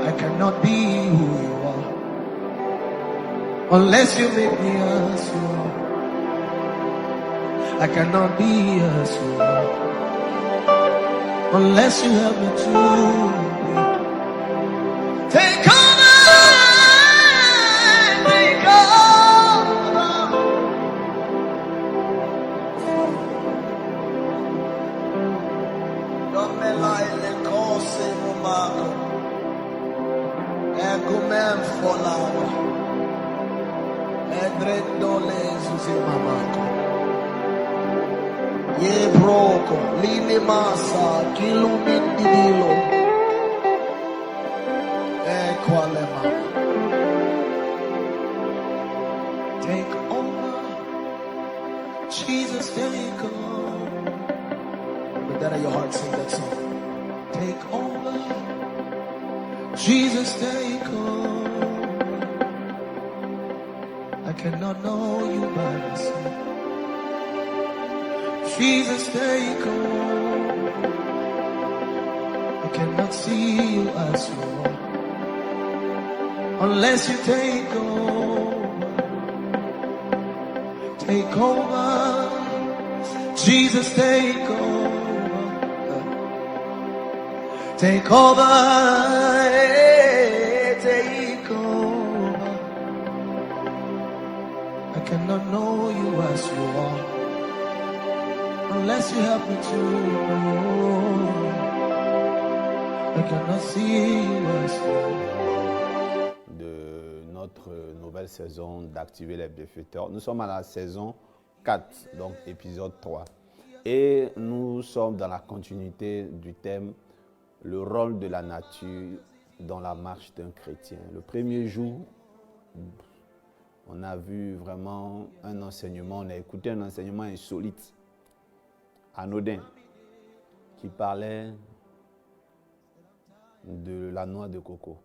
I cannot be who you are unless you make me as you are. I cannot be as you are unless you help me to be. Take over, take over. Don't me lie, le cose mumako. Ego men follow. Edrendo le susi mamako. Ye broko, lini masa, kilumindi dilo. Quale mama. Take over, Jesus, take over. With that at your heart, sing that song. Take over, Jesus, take over. I cannot know you by myself. Jesus, take over. I cannot see you as you are unless you take over. Take over, Jesus, take over. Take over, take over. I cannot know you as you are unless you help me to know. I cannot see you as you are. De notre nouvelle saison d'Activer les bienfaiteurs. Nous sommes à la saison 4, donc épisode 3. Et nous sommes dans la continuité du thème le rôle de la nature dans la marche d'un chrétien. Le premier jour, on a vu vraiment un enseignement, on a écouté un enseignement insolite, anodin, qui parlait de la noix de coco.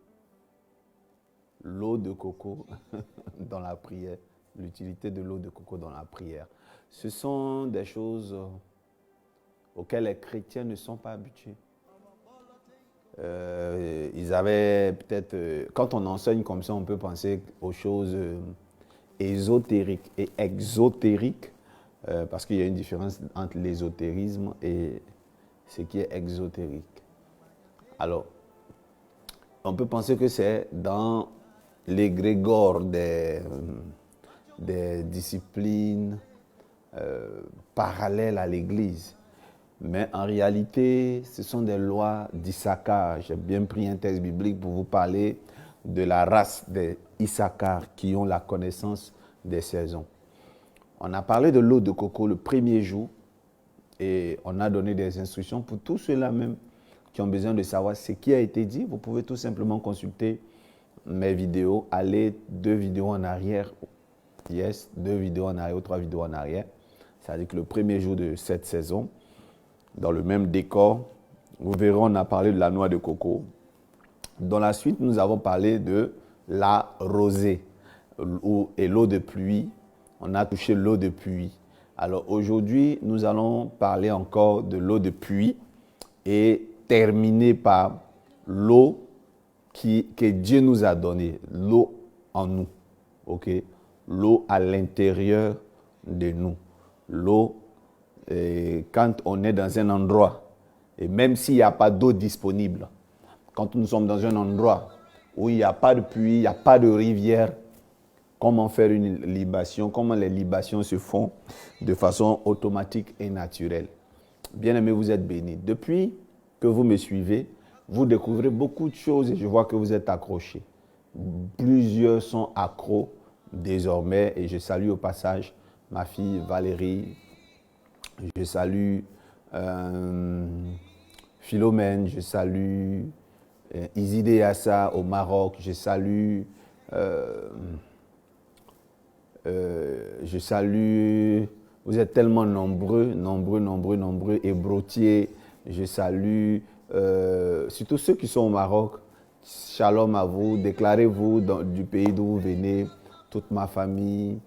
L'eau de coco dans la prière, l'utilité de l'eau de coco dans la prière. Ce sont des choses auxquelles les chrétiens ne sont pas habitués. Ils avaient peut-être, quand on enseigne comme ça, on peut penser aux choses ésotériques et exotériques, parce qu'il y a une différence entre l'ésotérisme et ce qui est exotérique. Alors, on peut penser que c'est dans l'égrégore des disciplines parallèles à l'Église. Mais en réalité, ce sont des lois d'Issachar. J'ai bien pris un texte biblique pour vous parler de la race des Issachar qui ont la connaissance des saisons. On a parlé de l'eau de coco le premier jour et on a donné des instructions pour tous ceux-là même qui ont besoin de savoir ce qui a été dit. Vous pouvez tout simplement consulter mes vidéos, aller 2 vidéos en arrière, 2 vidéos en arrière ou 3 vidéos en arrière. C'est-à-dire que le premier jour de cette saison, dans le même décor, vous verrez, on a parlé de la noix de coco. Dans la suite, nous avons parlé de la rosée et l'eau de pluie. On a touché l'eau de pluie. Alors aujourd'hui, nous allons parler encore de l'eau de pluie et terminer par l'eau que Dieu nous a donnée, l'eau en nous, ok? L'eau à l'intérieur de nous, l'eau quand on est dans un endroit, et même s'il n'y a pas d'eau disponible, quand nous sommes dans un endroit où il n'y a pas de pluie, il n'y a pas de rivière, comment faire une libation, comment les libations se font de façon automatique et naturelle. Bien-aimés, vous êtes bénis. Depuis que vous me suivez, vous découvrez beaucoup de choses et je vois que vous êtes accrochés. Plusieurs sont accros désormais et je salue au passage ma fille Valérie, je salue Philomène, je salue Izide Assa au Maroc, je salue vous êtes tellement nombreux, et Brotier, je salue surtout ceux qui sont au Maroc. Shalom à vous, déclarez-vous du pays d'où vous venez, toute ma famille,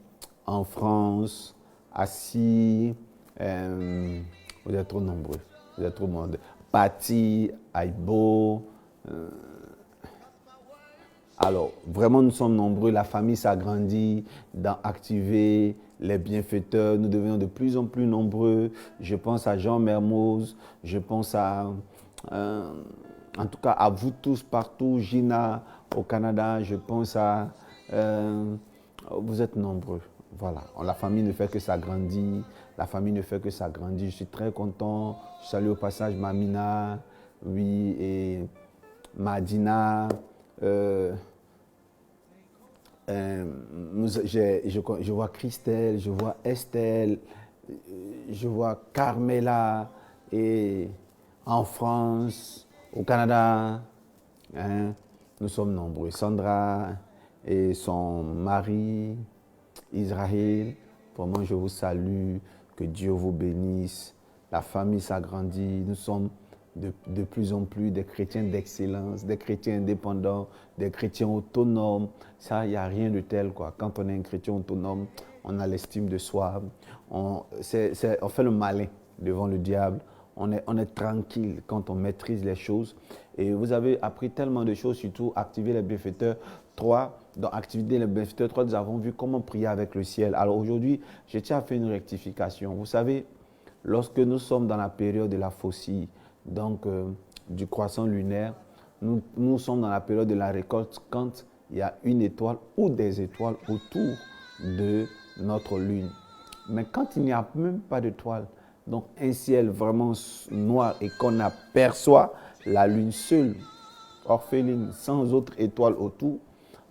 en France, assis, vous êtes trop nombreux, vous êtes trop nombreux. Patti, Aïbo, Alors, vraiment, nous sommes nombreux. La famille s'agrandit dans activer les bienfaiteurs. Nous devenons de plus en plus nombreux. Je pense à Jean Mermoz. Je pense en tout cas, à vous tous partout. Gina au Canada. Je pense à... vous êtes nombreux. Voilà. La famille ne fait que s'agrandir. La famille ne fait que s'agrandir. Je suis très content. Je salue au passage Mamina, oui, et Madina. Je vois Christelle, je vois Estelle, je vois Carmela, et en France, au Canada, hein, nous sommes nombreux. Sandra et son mari, Israël, vraiment je vous salue, que Dieu vous bénisse. La famille s'agrandit, nous sommes de plus en plus des chrétiens d'excellence, des chrétiens indépendants, des chrétiens autonomes. Ça, il n'y a rien de tel, quoi. Quand on est un chrétien autonome, on a l'estime de soi, on fait le malin devant le diable, on est tranquille quand on maîtrise les choses. Et vous avez appris tellement de choses, surtout activer les bienfaiteurs 3. Dans activer les bienfaiteurs 3, nous avons vu comment prier avec le ciel. Alors aujourd'hui, je tiens à faire une rectification. Vous savez, lorsque nous sommes dans la période de la faucille, donc du croissant lunaire, nous sommes dans la période de la récolte quand il y a une étoile ou des étoiles autour de notre lune. Mais quand il n'y a même pas d'étoile, donc un ciel vraiment noir et qu'on aperçoit la lune seule, orpheline, sans autre étoile autour,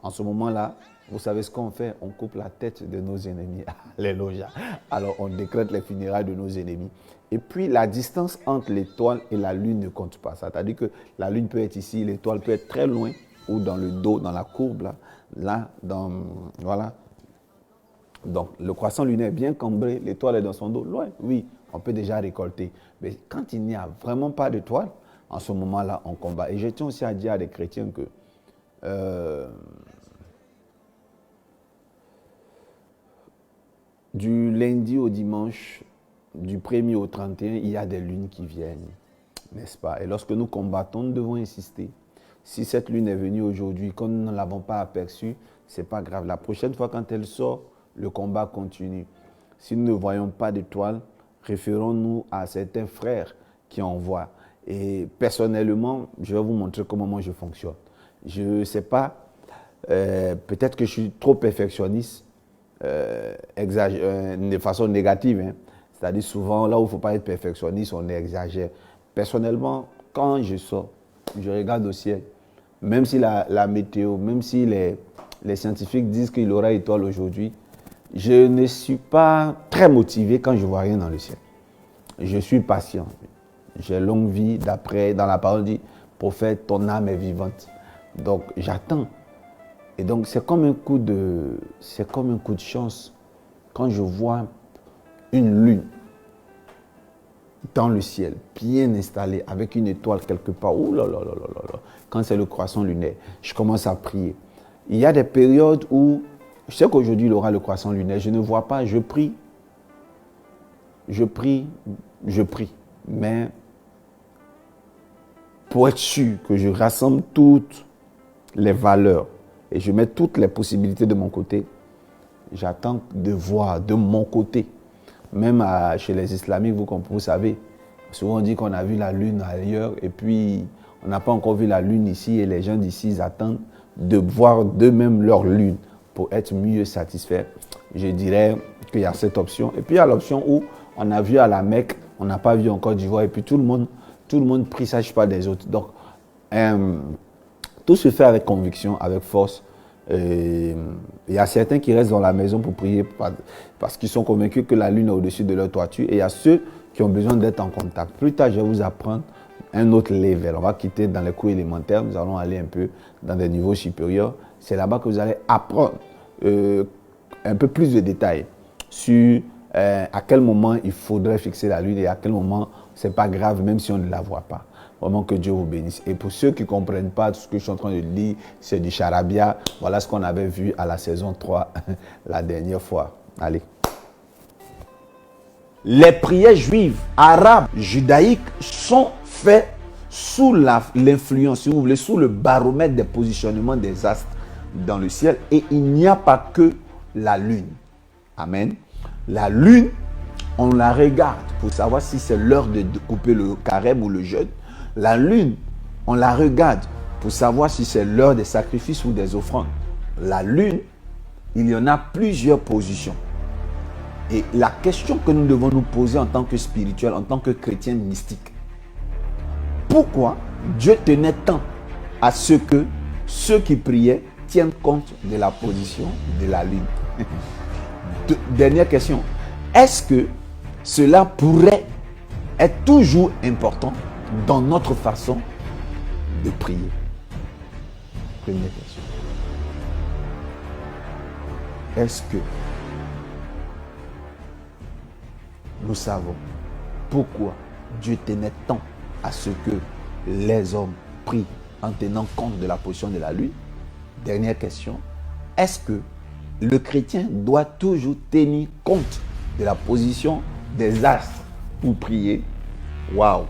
en ce moment-là, vous savez ce qu'on fait? On coupe la tête de nos ennemis. Alléluia. Alors on décrète les funérailles de nos ennemis. Et puis la distance entre l'étoile et la lune ne compte pas. C'est-à-dire que la lune peut être ici, l'étoile peut être très loin, ou dans le dos, dans la courbe, voilà. Donc le croissant lunaire est bien cambré, l'étoile est dans son dos, loin, oui, on peut déjà récolter. Mais quand il n'y a vraiment pas d'étoile, en ce moment-là, on combat. Et je tiens aussi à dire à des chrétiens que du lundi au dimanche, du 1er au 31, il y a des lunes qui viennent, n'est-ce pas? Et lorsque nous combattons, nous devons insister. Si cette lune est venue aujourd'hui, quand nous ne l'avons pas aperçue, ce n'est pas grave. La prochaine fois, quand elle sort, le combat continue. Si nous ne voyons pas d'étoile, référons-nous à certains frères qui en voient. Et personnellement, je vais vous montrer comment moi je fonctionne. Je ne sais pas, peut-être que je suis trop perfectionniste, de façon négative. Hein. C'est-à-dire souvent, là où il ne faut pas être perfectionniste, on exagère. Personnellement, quand je sors, je regarde au ciel. Même si la météo, même si les scientifiques disent qu'il y aura étoile aujourd'hui, je ne suis pas très motivé quand je ne vois rien dans le ciel. Je suis patient. J'ai longue vie, d'après, dans la parole dit, prophète, ton âme est vivante. Donc j'attends. Et donc c'est comme un coup de chance quand je vois une lune dans le ciel, bien installée, avec une étoile quelque part. Ouh là là là là là. Quand c'est le croissant lunaire, je commence à prier. Il y a des périodes où, je sais qu'aujourd'hui il aura le croissant lunaire, je ne vois pas, je prie. Je prie. Mais pour être sûr que je rassemble toutes les valeurs et je mets toutes les possibilités de mon côté, j'attends de voir de mon côté. Même chez les islamiques, vous savez, souvent on dit qu'on a vu la lune ailleurs et puis on n'a pas encore vu la lune ici et les gens d'ici ils attendent de voir d'eux-mêmes leur lune pour être mieux satisfaits. Je dirais qu'il y a cette option. Et puis il y a l'option où on a vu à la Mecque, on n'a pas vu en Côte d'Ivoire et puis tout le monde prie, ça ne sache pas des autres. Donc, tout se fait avec conviction, avec force. Il y a certains qui restent dans la maison pour prier parce qu'ils sont convaincus que la lune est au-dessus de leur toiture. Et il y a ceux qui ont besoin d'être en contact. Plus tard, je vais vous apprendre un autre level. On va quitter dans les cours élémentaires, nous allons aller un peu dans des niveaux supérieurs. C'est là-bas que vous allez apprendre un peu plus de détails sur à quel moment il faudrait fixer la lune et à quel moment ce n'est pas grave même si on ne la voit pas. Vraiment que Dieu vous bénisse. Et pour ceux qui ne comprennent pas tout ce que je suis en train de lire, c'est du charabia. Voilà ce qu'on avait vu à la saison 3 la dernière fois. Allez. Les prières juives, arabes, judaïques sont faites sous l'influence, si vous voulez, sous le baromètre des positionnements des astres dans le ciel et il n'y a pas que la lune. Amen. La lune, on la regarde pour savoir si c'est l'heure de couper le carême ou le jeûne. La lune, on la regarde pour savoir si c'est l'heure des sacrifices ou des offrandes. La lune, il y en a plusieurs positions. Et la question que nous devons nous poser en tant que spirituel, en tant que chrétien mystique, pourquoi Dieu tenait tant à ce que ceux qui priaient tiennent compte de la position de la lune? Dernière question. Est-ce que cela pourrait être toujours important dans notre façon de prier? Première question. Est-ce que nous savons pourquoi Dieu tenait tant à ce que les hommes prient en tenant compte de la position de la lune? Dernière question. Est-ce que le chrétien doit toujours tenir compte de la position des astres pour prier? Waouh!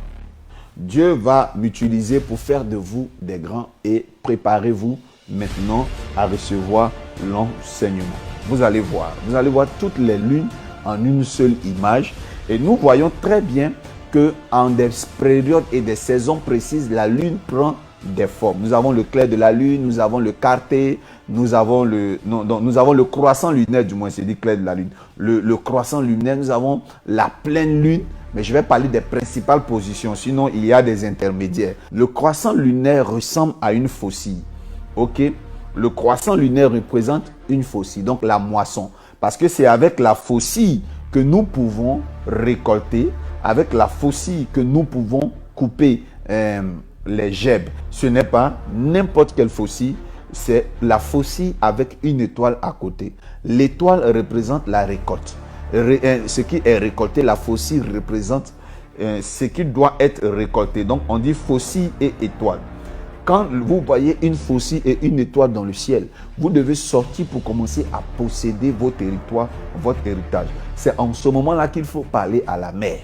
Dieu va m'utiliser pour faire de vous des grands et préparez-vous maintenant à recevoir l'enseignement. Vous allez voir toutes les lunes en une seule image et nous voyons très bien que en des périodes et des saisons précises, la lune prend des formes. Nous avons le clair de la lune, nous avons le quarté, nous avons le croissant lunaire, du moins c'est dit clair de la lune. Le croissant lunaire, nous avons la pleine lune, mais je vais parler des principales positions, sinon il y a des intermédiaires. Le croissant lunaire ressemble à une faucille. Ok? Le croissant lunaire représente une faucille, donc la moisson. Parce que c'est avec la faucille que nous pouvons récolter, avec la faucille que nous pouvons couper les gerbes. Ce n'est pas n'importe quelle faucille, c'est la faucille avec une étoile à côté. L'étoile représente la récolte. Ce qui est récolté, la faucille représente ce qui doit être récolté. Donc on dit faucille et étoile. Quand vous voyez une faucille et une étoile dans le ciel, vous devez sortir pour commencer à posséder vos territoires, votre héritage. C'est en ce moment-là qu'il faut parler à la mer.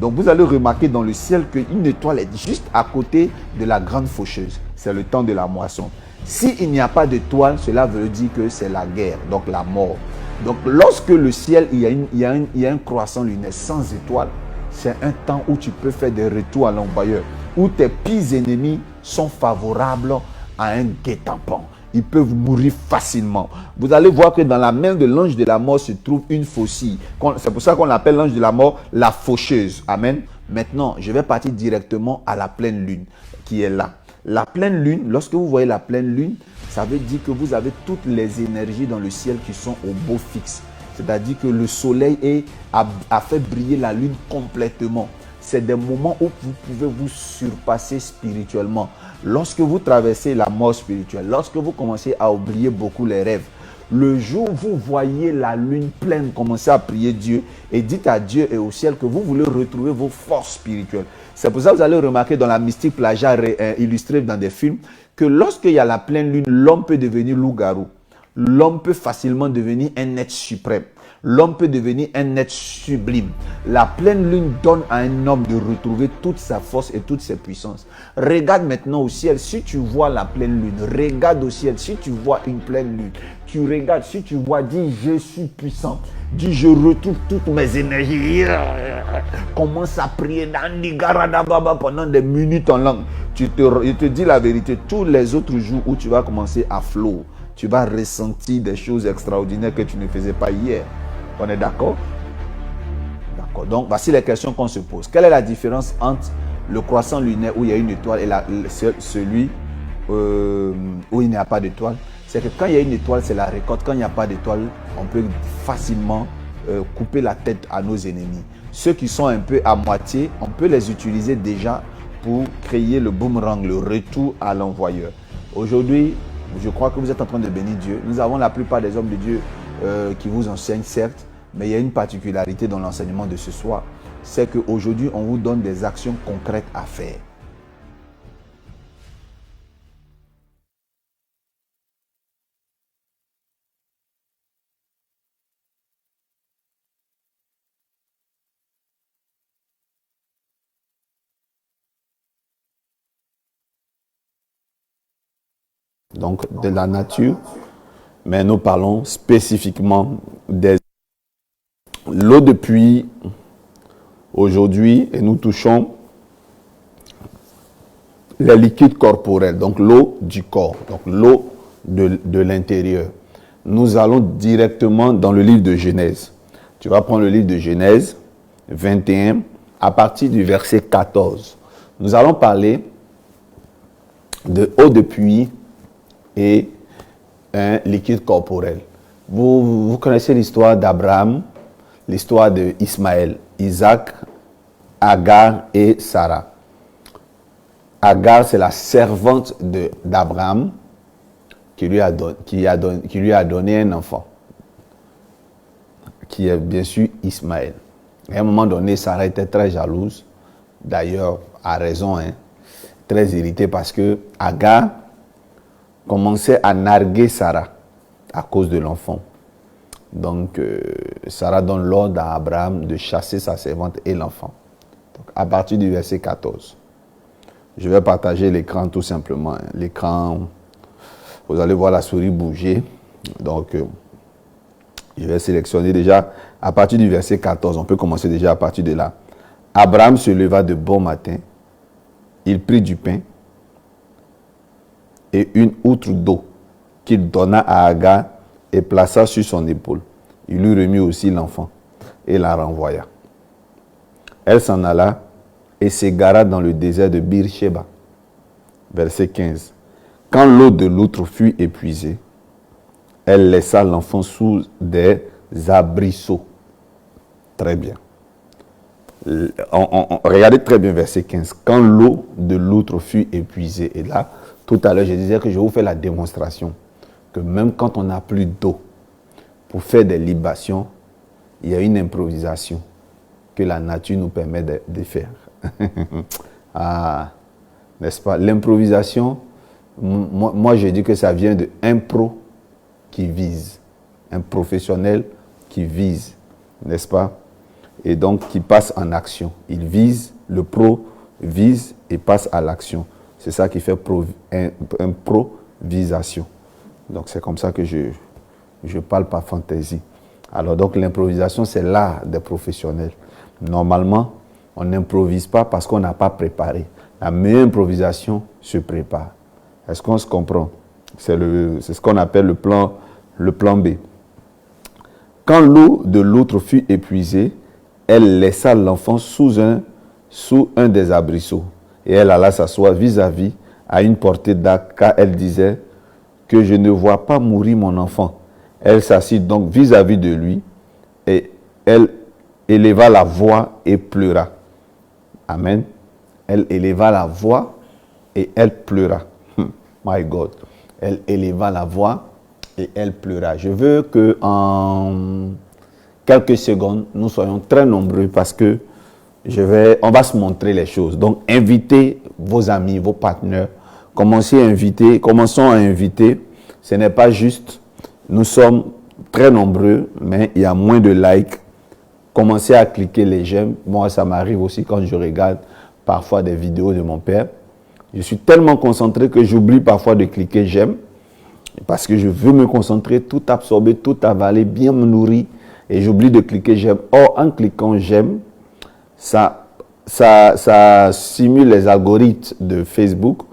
Donc vous allez remarquer dans le ciel qu'une étoile est juste à côté de la grande faucheuse. C'est le temps de la moisson. S'il n'y a pas d'étoile, cela veut dire que c'est la guerre, donc la mort. Donc lorsque le ciel, il y a un croissant lunaire sans étoile, c'est un temps où tu peux faire des retours à l'envoyeur, où tes pires ennemis sont favorables à un guet-apens. Ils peuvent mourir facilement. Vous allez voir que dans la main de l'ange de la mort se trouve une faucille. C'est pour ça qu'on appelle l'ange de la mort la faucheuse. Amen. Maintenant, je vais partir directement à la pleine lune qui est là. La pleine lune, lorsque vous voyez la pleine lune, ça veut dire que vous avez toutes les énergies dans le ciel qui sont au beau fixe. C'est-à-dire que le soleil a fait briller la lune complètement. C'est des moments où vous pouvez vous surpasser spirituellement. Lorsque vous traversez la mort spirituelle, lorsque vous commencez à oublier beaucoup les rêves, le jour où vous voyez la lune pleine, commencez à prier Dieu et dites à Dieu et au ciel que vous voulez retrouver vos forces spirituelles. C'est pour ça que vous allez remarquer dans la mystique plagiat illustrée dans des films que lorsqu'il y a la pleine lune, l'homme peut devenir loup-garou. L'homme peut facilement devenir un être suprême. L'homme peut devenir un être sublime. La pleine lune donne à un homme de retrouver toute sa force et toute sa puissance. Regarde maintenant au ciel, si tu vois la pleine lune, regarde au ciel, si tu vois une pleine lune, tu regardes, si tu vois, dis je suis puissant, dis je retrouve toutes mes énergies. Commence à prier pendant des minutes en langue. Je te dis la vérité, tous les autres jours où tu vas commencer à flow, tu vas ressentir des choses extraordinaires que tu ne faisais pas hier. On est d'accord? D'accord. Donc, voici les questions qu'on se pose. Quelle est la différence entre le croissant lunaire où il y a une étoile et celui où il n'y a pas d'étoile? C'est que quand il y a une étoile, c'est la récolte. Quand il n'y a pas d'étoile, on peut facilement couper la tête à nos ennemis. Ceux qui sont un peu à moitié, on peut les utiliser déjà pour créer le boomerang, le retour à l'envoyeur. Aujourd'hui, je crois que vous êtes en train de bénir Dieu. Nous avons la plupart des hommes de Dieu qui vous enseignent, certes, mais il y a une particularité dans l'enseignement de ce soir. C'est qu'aujourd'hui, on vous donne des actions concrètes à faire. donc de la nature, mais nous parlons spécifiquement des l'eau de pluie aujourd'hui, et nous touchons les liquides corporels, donc l'eau du corps, donc l'eau de l'intérieur. Nous allons directement dans le livre de Genèse. Tu vas prendre le livre de Genèse 21 à partir du verset 14. Nous allons parler de eau de pluie et un liquide corporel. Vous connaissez l'histoire d'Abraham, l'histoire d'Ismaël, Isaac, Agar et Sarah. Agar, c'est la servante d'Abraham qui lui a donné un enfant, qui est bien sûr Ismaël. À un moment donné, Sarah était très jalouse, d'ailleurs, à raison, très irritée parce que Agar commençait à narguer Sarah à cause de l'enfant. Donc, Sarah donne l'ordre à Abraham de chasser sa servante et l'enfant. Donc, à partir du verset 14. Je vais partager l'écran tout simplement. L'écran, vous allez voir la souris bouger. Donc, je vais sélectionner déjà à partir du verset 14. On peut commencer déjà à partir de là. Abraham se leva de bon matin. Il prit du pain et une outre d'eau qu'il donna à Agar et plaça sur son épaule. Il lui remit aussi l'enfant et la renvoya. Elle s'en alla et s'égara dans le désert de Bir-Sheba. Verset 15. Quand l'eau de l'outre fut épuisée, elle laissa l'enfant sous des arbrisseaux. Très bien. Regardez très bien verset 15. Quand l'eau de l'outre fut épuisée. Et là, tout à l'heure, je disais que je vous fais la démonstration que même quand on n'a plus d'eau pour faire des libations, il y a une improvisation que la nature nous permet de faire. Ah, n'est-ce pas? L'improvisation, moi je dis que ça vient de un pro qui vise, un professionnel qui vise, n'est-ce pas? Et donc qui passe en action. Il vise, le pro vise et passe à l'action. C'est ça qui fait improvisation. Donc c'est comme ça que je parle par fantaisie. Alors donc l'improvisation, c'est l'art des professionnels. Normalement, on n'improvise pas parce qu'on n'a pas préparé. La meilleure improvisation se prépare. Est-ce qu'on se comprend? C'est ce qu'on appelle le plan B. Quand l'eau de l'outre fut épuisée, elle laissa l'enfant sous un des arbrisseaux. Et elle alla s'asseoir vis-à-vis à une portée d'arc, car elle disait que je ne vois pas mourir mon enfant. Elle s'assit donc vis-à-vis de lui et elle éleva la voix et pleura. Amen. Elle éleva la voix et elle pleura. My God. Elle éleva la voix et elle pleura. Je veux que en quelques secondes, nous soyons très nombreux parce que on va se montrer les choses. Donc, invitez vos amis, vos partenaires. Commençons à inviter. Ce n'est pas juste. Nous sommes très nombreux, mais il y a moins de likes. Commencez à cliquer les j'aime. Moi, ça m'arrive aussi quand je regarde parfois des vidéos de mon père. Je suis tellement concentré que j'oublie parfois de cliquer j'aime. Parce que je veux me concentrer, tout absorber, tout avaler, bien me nourrir. Et j'oublie de cliquer j'aime. Or, en cliquant j'aime, ça simule les algorithmes de Facebook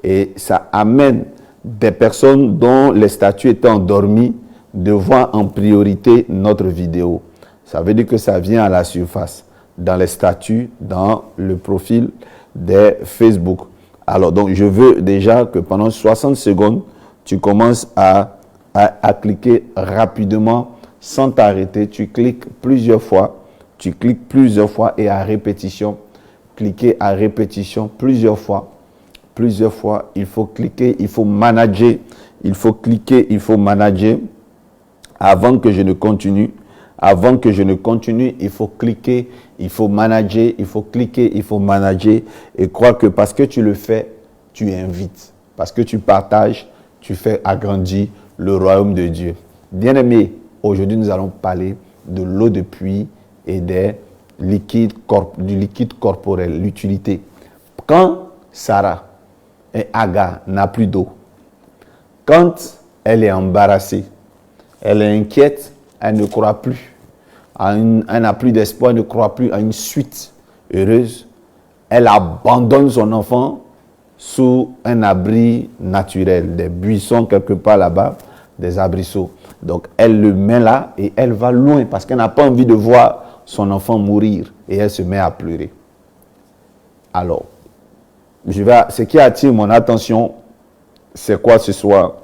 et ça amène des personnes dont les statuts étaient endormis de voir en priorité notre vidéo. Ça veut dire que ça vient à la surface, dans les statuts, dans le profil de Facebook. Alors, donc, je veux déjà que pendant 60 secondes, tu commences à cliquer rapidement, sans t'arrêter. Tu cliques plusieurs fois. Tu cliques plusieurs fois et à répétition. Cliquer à répétition plusieurs fois. Plusieurs fois, il faut cliquer, il faut manager. Il faut cliquer, il faut manager. Avant que je ne continue, il faut cliquer, il faut manager, il faut cliquer, il faut manager. Et crois que parce que tu le fais, tu invites. Parce que tu partages, tu fais agrandir le royaume de Dieu. Bien-aimés, aujourd'hui nous allons parler de l'eau de pluie et du liquide corporel, l'utilité. Quand Sarah et Agar n'ont plus d'eau, Quand elle est embarrassée, elle est inquiète, elle ne croit plus. Elle n'a plus d'espoir, elle ne croit plus à une suite heureuse. Elle abandonne son enfant sous un abri naturel, des buissons quelque part là-bas, des arbrisseaux. Donc elle le met là et elle va loin parce qu'elle n'a pas envie de voir son enfant mourir et elle se met à pleurer. Alors, ce qui attire mon attention, c'est quoi ce soir?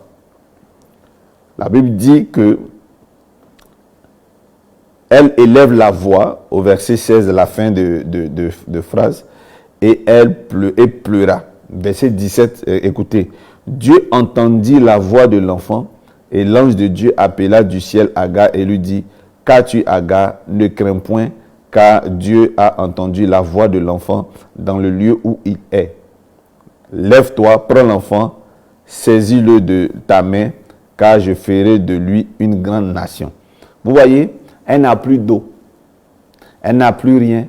La Bible dit que elle élève la voix, au verset 16, la fin de phrase, et elle pleura. Verset 17, écoutez. Dieu entendit la voix de l'enfant, et l'ange de Dieu appela du ciel Agar et lui dit, « Qu'as-tu, Agar? Ne crains point, car Dieu a entendu la voix de l'enfant dans le lieu où il est. Lève-toi, prends l'enfant, saisis-le de ta main, car je ferai de lui une grande nation. » Vous voyez, elle n'a plus d'eau, elle n'a plus rien,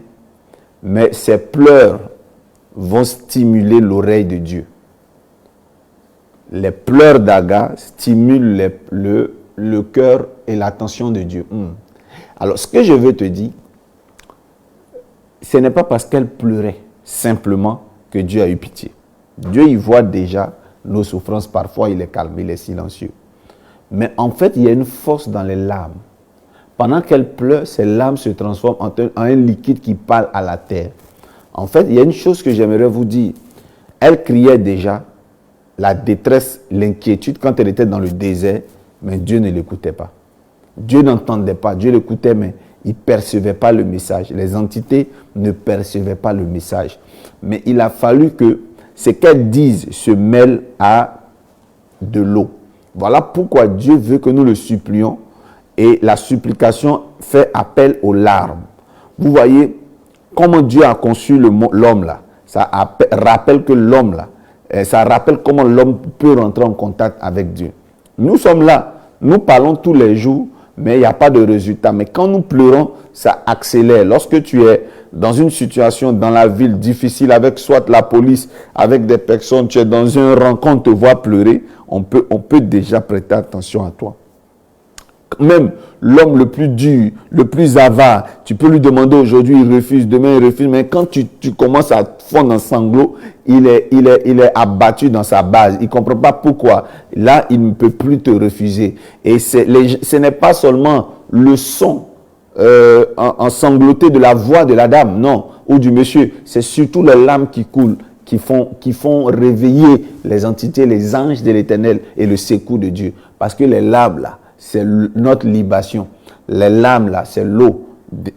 mais ses pleurs vont stimuler l'oreille de Dieu. Les pleurs d'Agar stimulent le cœur et l'attention de Dieu. Alors, ce que je veux te dire, ce n'est pas parce qu'elle pleurait simplement que Dieu a eu pitié. Dieu, il voit déjà nos souffrances. Parfois, il est calme, il est silencieux. Mais en fait, il y a une force dans les larmes. Pendant qu'elle pleure, ces larmes se transforment en un liquide qui parle à la terre. En fait, il y a une chose que j'aimerais vous dire. Elle criait déjà la détresse, l'inquiétude quand elle était dans le désert, mais Dieu ne l'écoutait pas. Dieu n'entendait pas. Dieu l'écoutait, mais il ne percevait pas le message. Les entités ne percevaient pas le message. Mais il a fallu que ce qu'elles disent se mêle à de l'eau. Voilà pourquoi Dieu veut que nous le supplions. Et la supplication fait appel aux larmes. Vous voyez comment Dieu a conçu l'homme là. Ça rappelle que l'homme là, ça rappelle comment l'homme peut rentrer en contact avec Dieu. Nous sommes là, nous parlons tous les jours, mais il n'y a pas de résultat. Mais quand nous pleurons, ça accélère. Lorsque tu es dans une situation dans la ville difficile avec soit la police, avec des personnes, tu es dans un rencontre, on te voit pleurer, on peut déjà prêter attention à toi. Même l'homme le plus dur, le plus avare, tu peux lui demander aujourd'hui, il refuse, demain il refuse, mais quand tu commences à fondre en sanglots, il est abattu dans sa base. Il ne comprend pas pourquoi. Là, il ne peut plus te refuser. Et ce n'est pas seulement le son ensangloté de la voix de la dame, non, ou du monsieur. C'est surtout les larmes qui coulent, qui font réveiller les entités, les anges de l'Éternel et le secours de Dieu. Parce que les larmes là, c'est notre libation. Les larmes là, c'est l'eau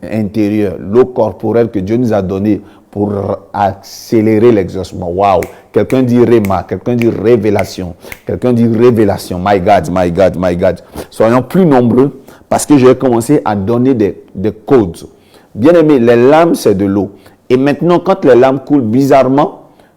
intérieure, l'eau corporelle que Dieu nous a donnée pour accélérer l'exaucement. Waouh! Quelqu'un dit réma, quelqu'un dit révélation, quelqu'un dit révélation. My God, my God, my God. Soyons plus nombreux parce que je vais commencer à donner des codes. Bien aimé, les larmes, c'est de l'eau. Et maintenant, quand les larmes coulent, bizarrement,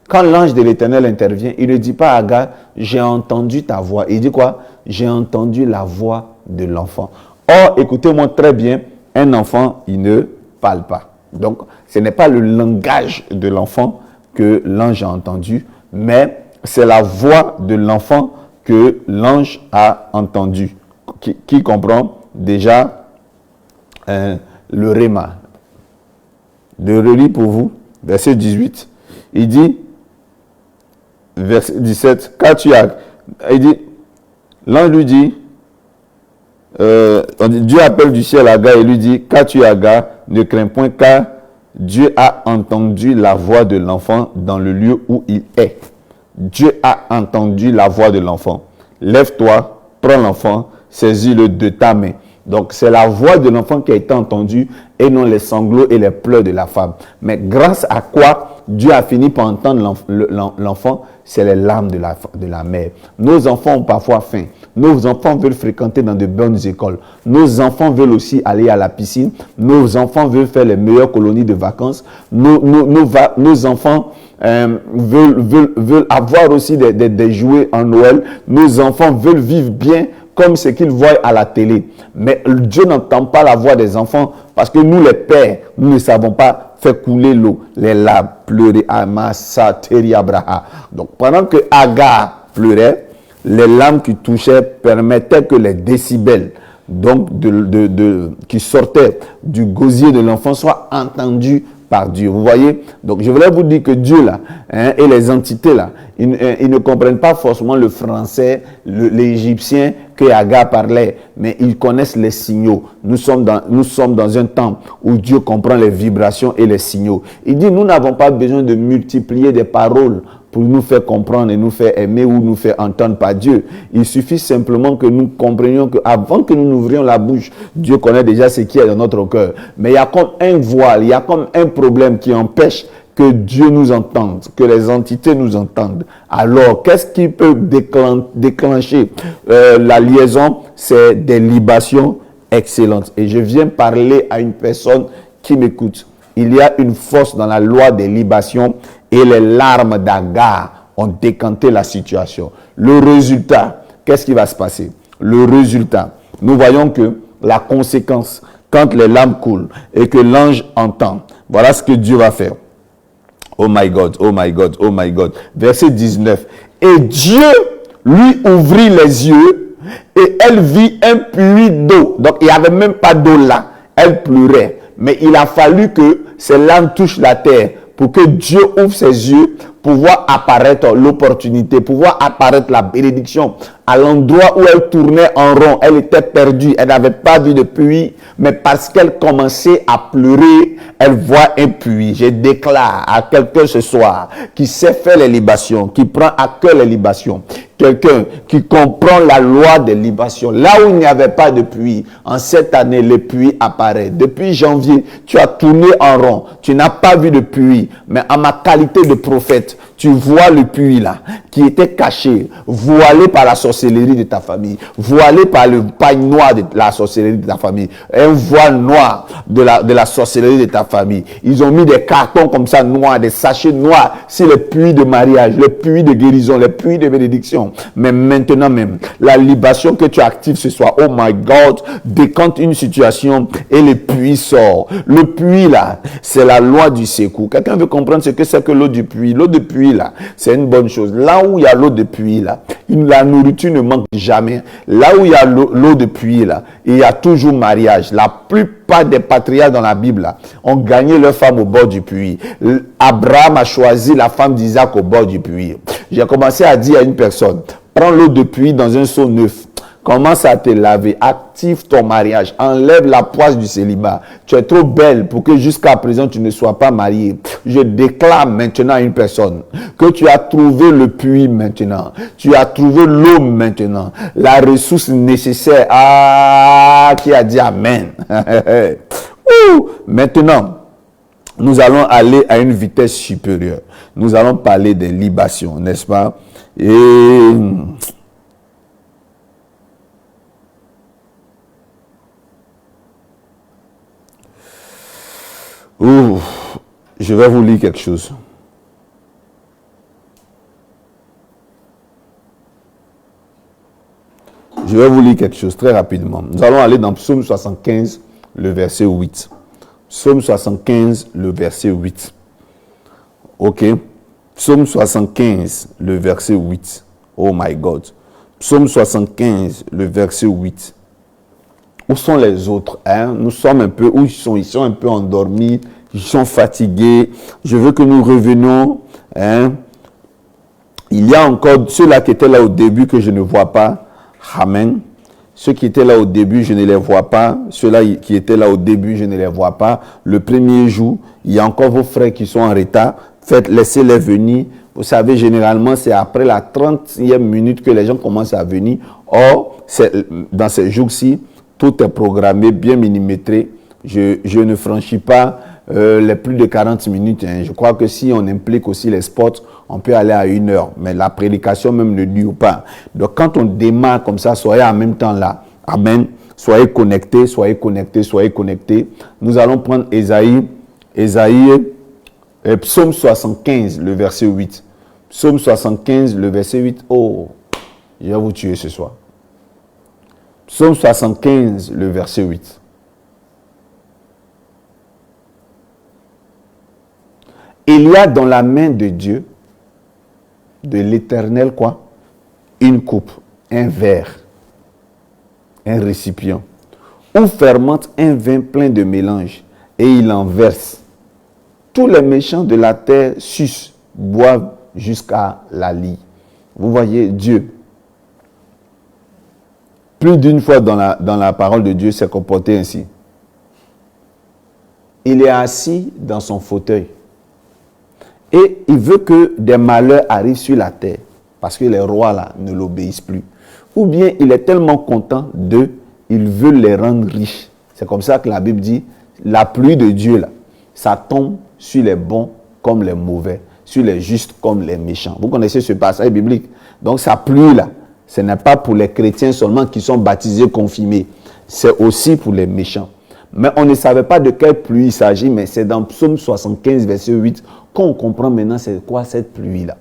quand l'ange de l'Éternel intervient, il ne dit pas à Agar, j'ai entendu ta voix. Il dit quoi? J'ai entendu la voix de l'enfant. Or, écoutez-moi très bien, un enfant, il ne parle pas. Donc, ce n'est pas le langage de l'enfant que l'ange a entendu, mais c'est la voix de l'enfant que l'ange a entendu. Qui comprend déjà le réma? De relis pour vous, verset 18. Il dit, verset 17, quand tu as... Il dit, l'ange lui dit, Dieu appelle du ciel Agar et lui dit, quand tu as Agar, ne crains point, car Dieu a entendu la voix de l'enfant dans le lieu où il est. Dieu a entendu la voix de l'enfant. Lève-toi, prends l'enfant, saisis-le de ta main. Donc, c'est la voix de l'enfant qui a été entendue et non les sanglots et les pleurs de la femme. Mais grâce à quoi Dieu a fini par entendre l'enfant, c'est les larmes de la mère. Nos enfants ont parfois faim. Nos enfants veulent fréquenter dans de bonnes écoles. Nos enfants veulent aussi aller à la piscine. Nos enfants veulent faire les meilleures colonies de vacances. Nos enfants veulent avoir aussi des jouets en Noël. Nos enfants veulent vivre bien comme ce qu'ils voient à la télé. Mais Dieu n'entend pas la voix des enfants parce que nous, les pères, nous ne savons pas faire couler l'eau, les larmes, pleurer. Donc, pendant que Agar pleurait, les lames qui touchaient permettaient que les décibels donc qui sortaient du gosier de l'enfant soient entendus par Dieu. Vous voyez? Donc, je voulais vous dire que Dieu, là, et les entités, là, ils ne comprennent pas forcément le français, l'égyptien que Agar parlait, mais ils connaissent les signaux. Nous sommes dans un temps où Dieu comprend les vibrations et les signaux. Il dit, nous n'avons pas besoin de multiplier des paroles pour nous faire comprendre et nous faire aimer ou nous faire entendre par Dieu. Il suffit simplement que nous comprenions qu'avant que nous n'ouvrions la bouche, Dieu connaît déjà ce qui est dans notre cœur. Mais il y a comme un voile, il y a comme un problème qui empêche que Dieu nous entende, que les entités nous entendent. Alors, qu'est-ce qui peut déclencher la liaison? C'est des libations excellentes. Et je viens parler à une personne qui m'écoute. Il y a une force dans la loi des libations et les larmes d'Agar ont décanté la situation. Le résultat, qu'est-ce qui va se passer? Le résultat, nous voyons que la conséquence, quand les larmes coulent et que l'ange entend, voilà ce que Dieu va faire. Oh my God, oh my God, oh my God. Verset 19. Et Dieu lui ouvrit les yeux et elle vit un puits d'eau. Donc il n'y avait même pas d'eau là. Elle pleurait. Mais il a fallu que ses larmes touchent la terre pour que Dieu ouvre ses yeux, pour voir apparaître l'opportunité, pour voir apparaître la bénédiction. À l'endroit où elle tournait en rond, elle était perdue, elle n'avait pas vu de puits, mais parce qu'elle commençait à pleurer, elle voit un puits. Je déclare à quelqu'un ce soir qui sait faire les libations, qui prend à cœur les libations, quelqu'un qui comprend la loi des libations. Là où il n'y avait pas de puits, en cette année, le puits apparaît. Depuis janvier, tu as tourné en rond, tu n'as pas vu de puits, mais en ma qualité de prophète, tu vois le puits là, qui était caché, voilé par la sorcellerie de ta famille, voilé par le pagne noir de la sorcellerie de ta famille, un voile noir de la sorcellerie de ta famille. Ils ont mis des cartons comme ça noirs, des sachets noirs, c'est les puits de mariage, les puits de guérison, les puits de bénédiction. Mais maintenant même, la libation que tu actives ce soir, oh my God, décante une situation et le puits sort. Le puits là, c'est la loi du secours. Quelqu'un veut comprendre ce que c'est que l'eau du puits? L'eau de puits là, c'est une bonne chose. Là où il y a l'eau de puits là, la nourriture ne manque jamais. Là où il y a l'eau de puits là, il y a toujours mariage. La plupart des patriarches dans la Bible là, ont gagné leur femme au bord du puits. Abraham a choisi la femme d'Isaac au bord du puits. J'ai commencé à dire à une personne, prends l'eau de puits dans un seau neuf. Commence à te laver, active ton mariage, enlève la poisse du célibat. Tu es trop belle pour que jusqu'à présent tu ne sois pas mariée. Je déclare maintenant à une personne que tu as trouvé le puits maintenant. Tu as trouvé l'eau maintenant. La ressource nécessaire. Ah, qui a dit Amen. Maintenant, nous allons aller à une vitesse supérieure. Nous allons parler des libations, n'est-ce pas? Et je vais vous lire quelque chose. Je vais vous lire quelque chose très rapidement. Nous allons aller dans Psaume 75, le verset 8. Psaume 75, le verset 8. Ok. Psaume 75, le verset 8. Oh my God. Psaume 75, le verset 8. Où sont les autres? Nous sommes un peu, où ils sont un peu endormis, ils sont fatigués. Je veux que nous revenions. Il y a encore ceux-là qui étaient là au début que je ne vois pas. Amen. Ceux qui étaient là au début, je ne les vois pas. Ceux-là qui étaient là au début, je ne les vois pas. Le premier jour, il y a encore vos frères qui sont en retard. Laissez-les venir. Vous savez, généralement, c'est après la 30e minute que les gens commencent à venir. Or, dans ces jours-ci, tout est programmé, bien millimétré. Je ne franchis pas les plus de 40 minutes. Je crois que si on implique aussi les spots, on peut aller à 1 heure. Mais la prédication même ne dure pas. Donc quand on démarre comme ça, soyez en même temps là. Amen. Soyez connectés, soyez connectés, soyez connectés. Nous allons prendre Psaume 75, le verset 8. Psaume 75, le verset 8. Oh, je vais vous tuer ce soir. Psaume 75, le verset 8. Il y a dans la main de Dieu, de l'Éternel, quoi? une coupe, un verre, un récipient, où fermente un vin plein de mélange, et il en verse. Tous les méchants de la terre sucent, boivent jusqu'à la lie. Vous voyez, Dieu, plus d'une fois dans la parole de Dieu, s'est comporté ainsi. Il est assis dans son fauteuil. Et il veut que des malheurs arrivent sur la terre. Parce que les rois là ne l'obéissent plus. Ou bien il est tellement content d'eux, il veut les rendre riches. C'est comme ça que la Bible dit, la pluie de Dieu là, ça tombe sur les bons comme les mauvais, sur les justes comme les méchants. Vous connaissez ce passage biblique. Donc sa pluie là, ce n'est pas pour les chrétiens seulement qui sont baptisés, confirmés. C'est aussi pour les méchants. Mais on ne savait pas de quelle pluie il s'agit, mais c'est dans Psaume 75, verset 8, qu'on comprend maintenant c'est quoi cette pluie-là.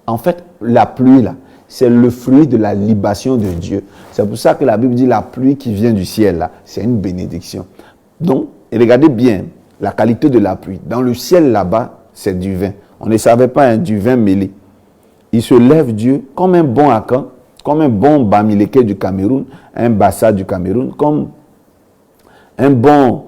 En fait, la pluie, là, c'est le fruit de la libation de Dieu. C'est pour ça que la Bible dit la pluie qui vient du ciel, là, c'est une bénédiction. Donc, regardez bien la qualité de la pluie. Dans le ciel, là-bas, c'est du vin. On ne savait pas, du vin mêlé. Il se lève Dieu comme un bon Akan, comme un bon Bamileke du Cameroun, un Bassa du Cameroun, comme un bon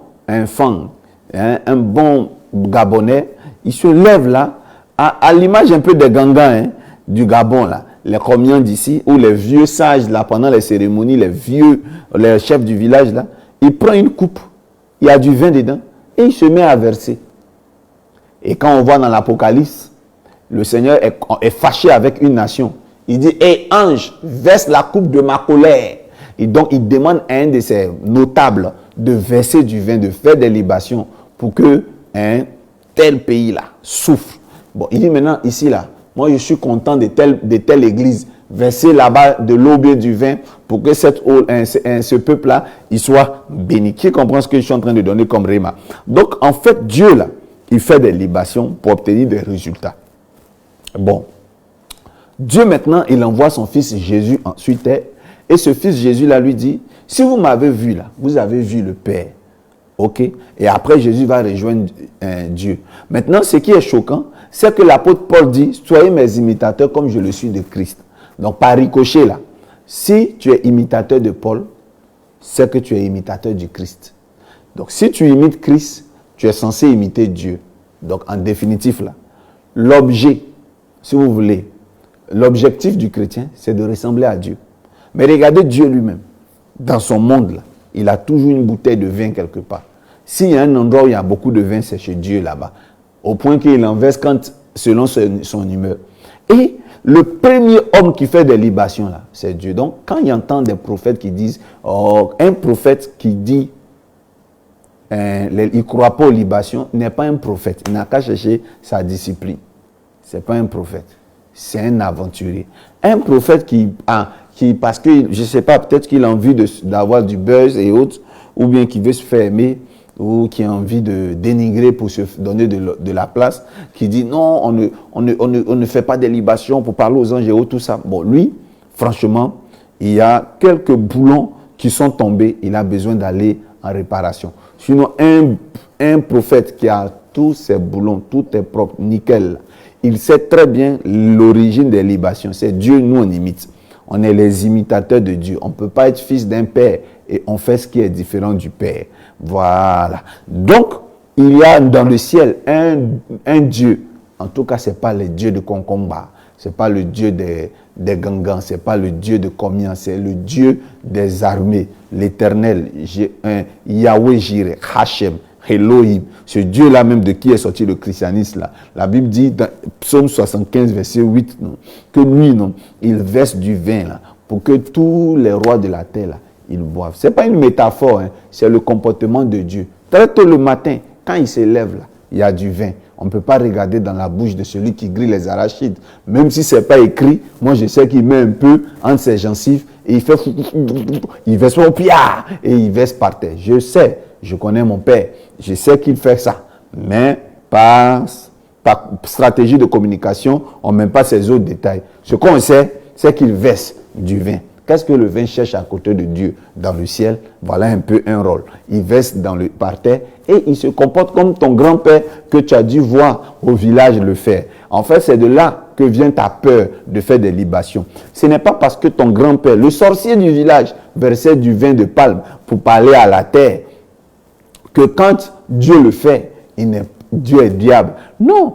Fang, un bon Gabonais. Il se lève là, à l'image un peu des Gangans du Gabon, là, les Komians d'ici, ou les vieux sages, là, pendant les cérémonies, les chefs du village, là, il prend une coupe, il y a du vin dedans, et il se met à verser. Et quand on voit dans l'Apocalypse, le Seigneur est fâché avec une nation. Il dit, hé ange, verse la coupe de ma colère. Et donc, il demande à un de ses notables de verser du vin, de faire des libations pour que tel pays-là souffre. Bon, il dit maintenant, ici, là, moi, je suis content de telle église. Verser là-bas de l'eau bien du vin pour que ce peuple-là, il soit béni. Qui comprend ce que je suis en train de donner comme réma? Donc, en fait, Dieu, là, il fait des libations pour obtenir des résultats. Bon. Dieu, maintenant, il envoie son fils Jésus ensuite. Et ce fils Jésus-là lui dit, si vous m'avez vu là, vous avez vu le Père. Ok? Et après, Jésus va rejoindre Dieu. Maintenant, ce qui est choquant, c'est que l'apôtre Paul dit, soyez mes imitateurs comme je le suis de Christ. Donc, par ricochet là, si tu es imitateur de Paul, c'est que tu es imitateur du Christ. Donc, si tu imites Christ, tu es censé imiter Dieu. Donc, en définitif là, l'objet, si vous voulez, l'objectif du chrétien, c'est de ressembler à Dieu. Mais regardez Dieu lui-même. Dans son monde là, il a toujours une bouteille de vin quelque part. S'il y a un endroit où il y a beaucoup de vin, c'est chez Dieu là-bas. Au point qu'il en verse selon son humeur. Et le premier homme qui fait des libations là, c'est Dieu. Donc, quand il entend des prophètes qui disent, un prophète qui dit, il ne croit pas aux libations, n'est pas un prophète. Il n'a qu'à chercher sa discipline. Ce n'est pas un prophète. C'est un aventurier. Un prophète parce que, je ne sais pas, peut-être qu'il a envie d'avoir du buzz et autres, ou bien qu'il veut se faire aimer, ou qui a envie de dénigrer pour se donner de la place, qui dit non, on ne fait pas des libations pour parler aux anges et autres, tout ça. Bon, lui, franchement, il y a quelques boulons qui sont tombés, il a besoin d'aller en réparation. Sinon, un prophète qui a tous ses boulons, tout est propre, nickel, il sait très bien l'origine des libations. C'est Dieu, nous on imite. On est les imitateurs de Dieu. On ne peut pas être fils d'un père et on fait ce qui est différent du père. Voilà. Donc, il y a dans le ciel un Dieu. En tout cas, ce n'est pas le Dieu de Concomba. Ce n'est pas le Dieu des Gangans. Ce n'est pas le Dieu de Komian. C'est le Dieu des armées. L'Éternel, Yahweh Jireh, Hachem, Elohim. Ce Dieu-là même de qui est sorti le christianisme là. La Bible dit dans Psaume 75 verset 8 non, que lui non, il verse du vin là pour que tous les rois de la terre là, ils boivent. C'est pas une métaphore, c'est le comportement de Dieu. Très tôt le matin, quand il se lève là, il y a du vin. On ne peut pas regarder dans la bouche de celui qui grille les arachides. Même si ce n'est pas écrit, moi je sais qu'il met un peu entre ses gencives et il fait il verse au pied et il verse par terre. Je sais, je connais mon père, je sais qu'il fait ça. Mais par stratégie de communication, on ne met pas ces autres détails. Ce qu'on sait, c'est qu'il verse du vin. Qu'est-ce que le vin cherche à côté de Dieu dans le ciel? Voilà un peu un rôle. Il verse par terre et il se comporte comme ton grand-père que tu as dû voir au village le faire. En fait, c'est de là que vient ta peur de faire des libations. Ce n'est pas parce que ton grand-père, le sorcier du village, versait du vin de palme pour parler à la terre, que quand Dieu le fait, Dieu est diable. Non,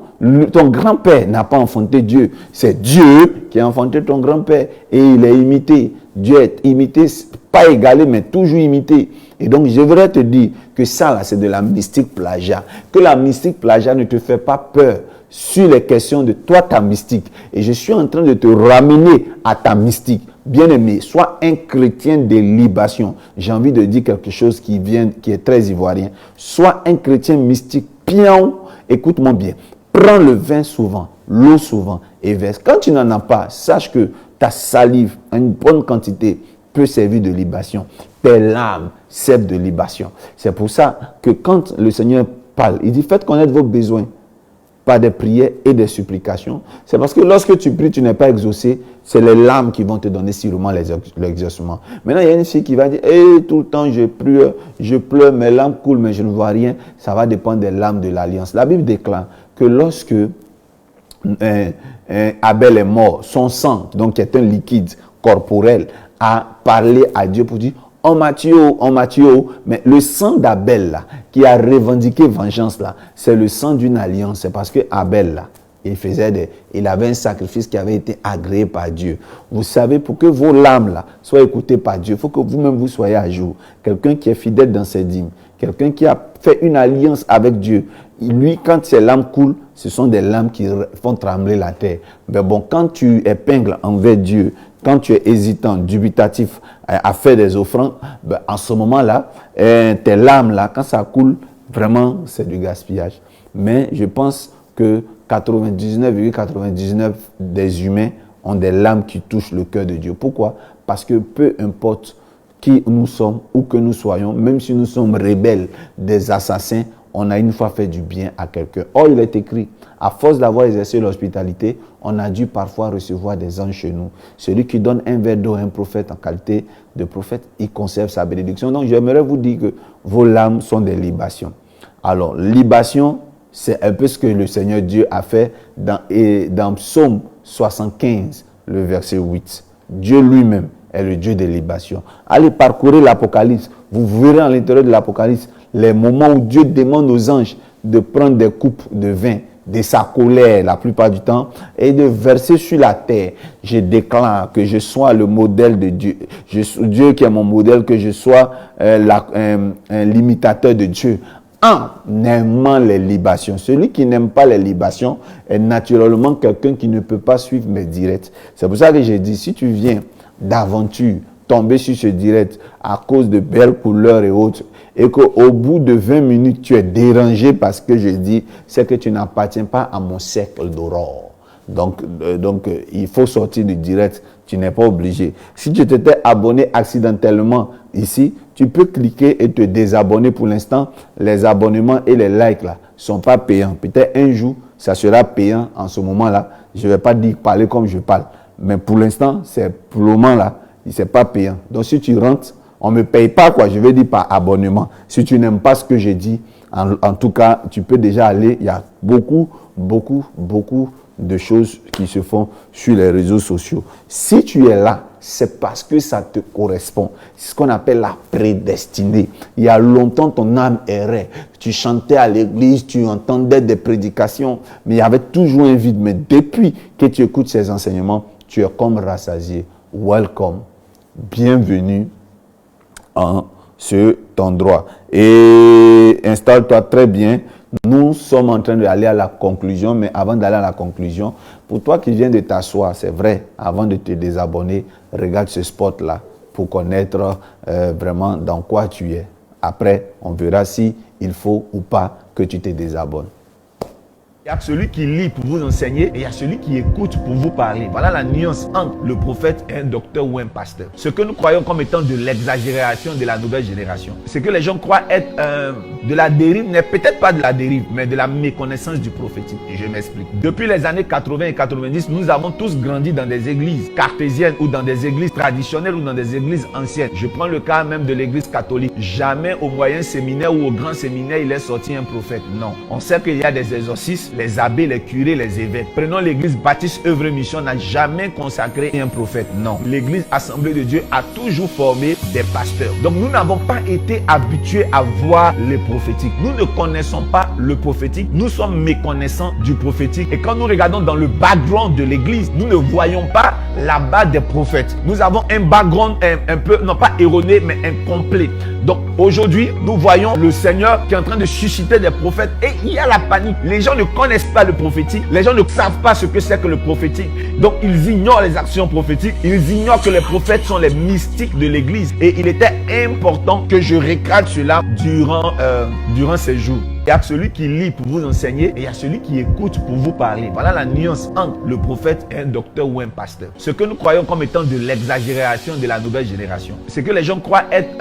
ton grand-père n'a pas enfanté Dieu. C'est Dieu qui a enfanté ton grand-père et il est imité. Dieu est imité, pas égalé, mais toujours imité. Et donc, je voudrais te dire que ça, là, c'est de la mystique plagiat. Que la mystique plagiat ne te fait pas peur sur les questions de toi, ta mystique. Et je suis en train de te ramener à ta mystique. Bien-aimé, sois un chrétien de libation. J'ai envie de dire quelque chose qui est très ivoirien. Sois un chrétien mystique. Pion, écoute-moi bien. Prends le vin souvent, l'eau souvent et verse. Quand tu n'en as pas, sache que ta salive, une bonne quantité, peut servir de libation. Tes larmes servent de libation. C'est pour ça que quand le Seigneur parle, il dit faites connaître vos besoins par des prières et des supplications. C'est parce que lorsque tu pries, tu n'es pas exaucé. C'est les larmes qui vont te donner sûrement l'exaucement. Maintenant, il y a une fille qui va dire tout le temps je pleure, mes larmes coulent, mais je ne vois rien. Ça va dépendre des larmes de l'alliance. La Bible déclare que lorsque Abel est mort, son sang, donc qui est un liquide corporel, a parlé à Dieu pour dire on m'a tué, mais le sang d'Abel là, qui a revendiqué vengeance là, c'est le sang d'une alliance. C'est parce que Abel là, il avait un sacrifice qui avait été agréé par Dieu. Vous savez, pour que vos larmes là soient écoutées par Dieu, il faut que vous-même vous soyez à jour. Quelqu'un qui est fidèle dans ses dîmes, quelqu'un qui a fait une alliance avec Dieu, lui, quand ses larmes coulent, ce sont des larmes qui font trembler la terre. Mais bon, quand tu épingles envers Dieu, quand tu es hésitant, dubitatif à faire des offrandes, ben, en ce moment-là, tes larmes-là, quand ça coule, vraiment, c'est du gaspillage. Mais je pense que 99,99 des humains ont des larmes qui touchent le cœur de Dieu. Pourquoi? Parce que peu importe qui nous sommes, où que nous soyons, même si nous sommes rebelles, des assassins, on a une fois fait du bien à quelqu'un. Or, il est écrit, à force d'avoir exercé l'hospitalité, on a dû parfois recevoir des anges chez nous. Celui qui donne un verre d'eau à un prophète en qualité de prophète, il conserve sa bénédiction. Donc, j'aimerais vous dire que vos larmes sont des libations. Alors, libation, c'est un peu ce que le Seigneur Dieu a fait dans Psaume 75, le verset 8. Dieu lui-même est le Dieu des libations. Allez parcourir l'Apocalypse. Vous verrez à l'intérieur de l'Apocalypse les moments où Dieu demande aux anges de prendre des coupes de vin de sa colère la plupart du temps et de verser sur la terre. Je déclare que je sois le modèle de Dieu. Dieu qui est mon modèle, que je sois un limitateur de Dieu en aimant les libations. Celui qui n'aime pas les libations est naturellement quelqu'un qui ne peut pas suivre mes directs. C'est pour ça que j'ai dit, si tu viens d'aventure tomber sur ce direct à cause de belles couleurs et autres, et qu'au bout de 20 minutes, tu es dérangé parce que je dis, c'est que tu n'appartiens pas à mon cercle d'aurore. Donc, il faut sortir du direct. Tu n'es pas obligé. Si tu t'étais abonné accidentellement ici, tu peux cliquer et te désabonner. Pour l'instant, les abonnements et les likes là sont pas payants. Peut-être un jour, ça sera payant en ce moment-là. Je ne vais pas dire parler comme je parle. Mais pour l'instant, pour le moment là, c'est pas payant. Donc, si tu rentres, on ne me paye pas, quoi. Je vais dire par abonnement. Si tu n'aimes pas ce que j'ai dit, en tout cas, tu peux déjà aller. Il y a beaucoup de choses qui se font sur les réseaux sociaux. Si tu es là, c'est parce que ça te correspond. C'est ce qu'on appelle la prédestinée. Il y a longtemps, ton âme errait. Tu chantais à l'église, tu entendais des prédications, mais il y avait toujours un vide. Mais depuis que tu écoutes ces enseignements, tu es comme rassasié. Welcome. Bienvenue en cet endroit. Et installe-toi très bien. Nous sommes en train d'aller à la conclusion, mais avant d'aller à la conclusion, pour toi qui viens de t'asseoir, c'est vrai, avant de te désabonner, regarde ce spot-là pour connaître vraiment dans quoi tu es. Après, on verra si il faut ou pas que tu te désabonnes. Il y a celui qui lit pour vous enseigner et il y a celui qui écoute pour vous parler. Voilà la nuance entre le prophète et un docteur ou un pasteur. Ce que nous croyons comme étant de l'exagération de la nouvelle génération, ce que les gens croient être de la dérive, n'est peut-être pas de la dérive, mais de la méconnaissance du prophétique. Et je m'explique. Depuis les années 80 et 90, nous avons tous grandi dans des églises cartésiennes ou dans des églises traditionnelles ou dans des églises anciennes. Je prends le cas même de l'église catholique. Jamais au moyen séminaire ou au grand séminaire, il est sorti un prophète. Non. On sait qu'il y a des exorcistes, les abbés, les curés, les évêques. Prenons l'église baptiste œuvre mission, n'a jamais consacré un prophète. Non. L'église Assemblée de Dieu a toujours formé des pasteurs. Donc nous n'avons pas été habitués à voir les prophétiques. Nous ne connaissons pas le prophétique. Nous sommes méconnaissants du prophétique. Et quand nous regardons dans le background de l'église, nous ne voyons pas là-bas des prophètes. Nous avons un background un peu, non pas erroné, mais incomplet. Donc aujourd'hui, nous voyons le Seigneur qui est en train de susciter des prophètes et il y a la panique. Les gens ne connaissent pas le prophétique. Les gens ne savent pas ce que c'est que le prophétique. Donc ils ignorent les actions prophétiques. Ils ignorent que les prophètes sont les mystiques de l'église. Et il était important que je recadre cela durant ces jours. Il y a celui qui lit pour vous enseigner et il y a celui qui écoute pour vous parler. Voilà la nuance entre le prophète et un docteur ou un pasteur. Ce que nous croyons comme étant de l'exagération de la nouvelle génération, ce que les gens croient être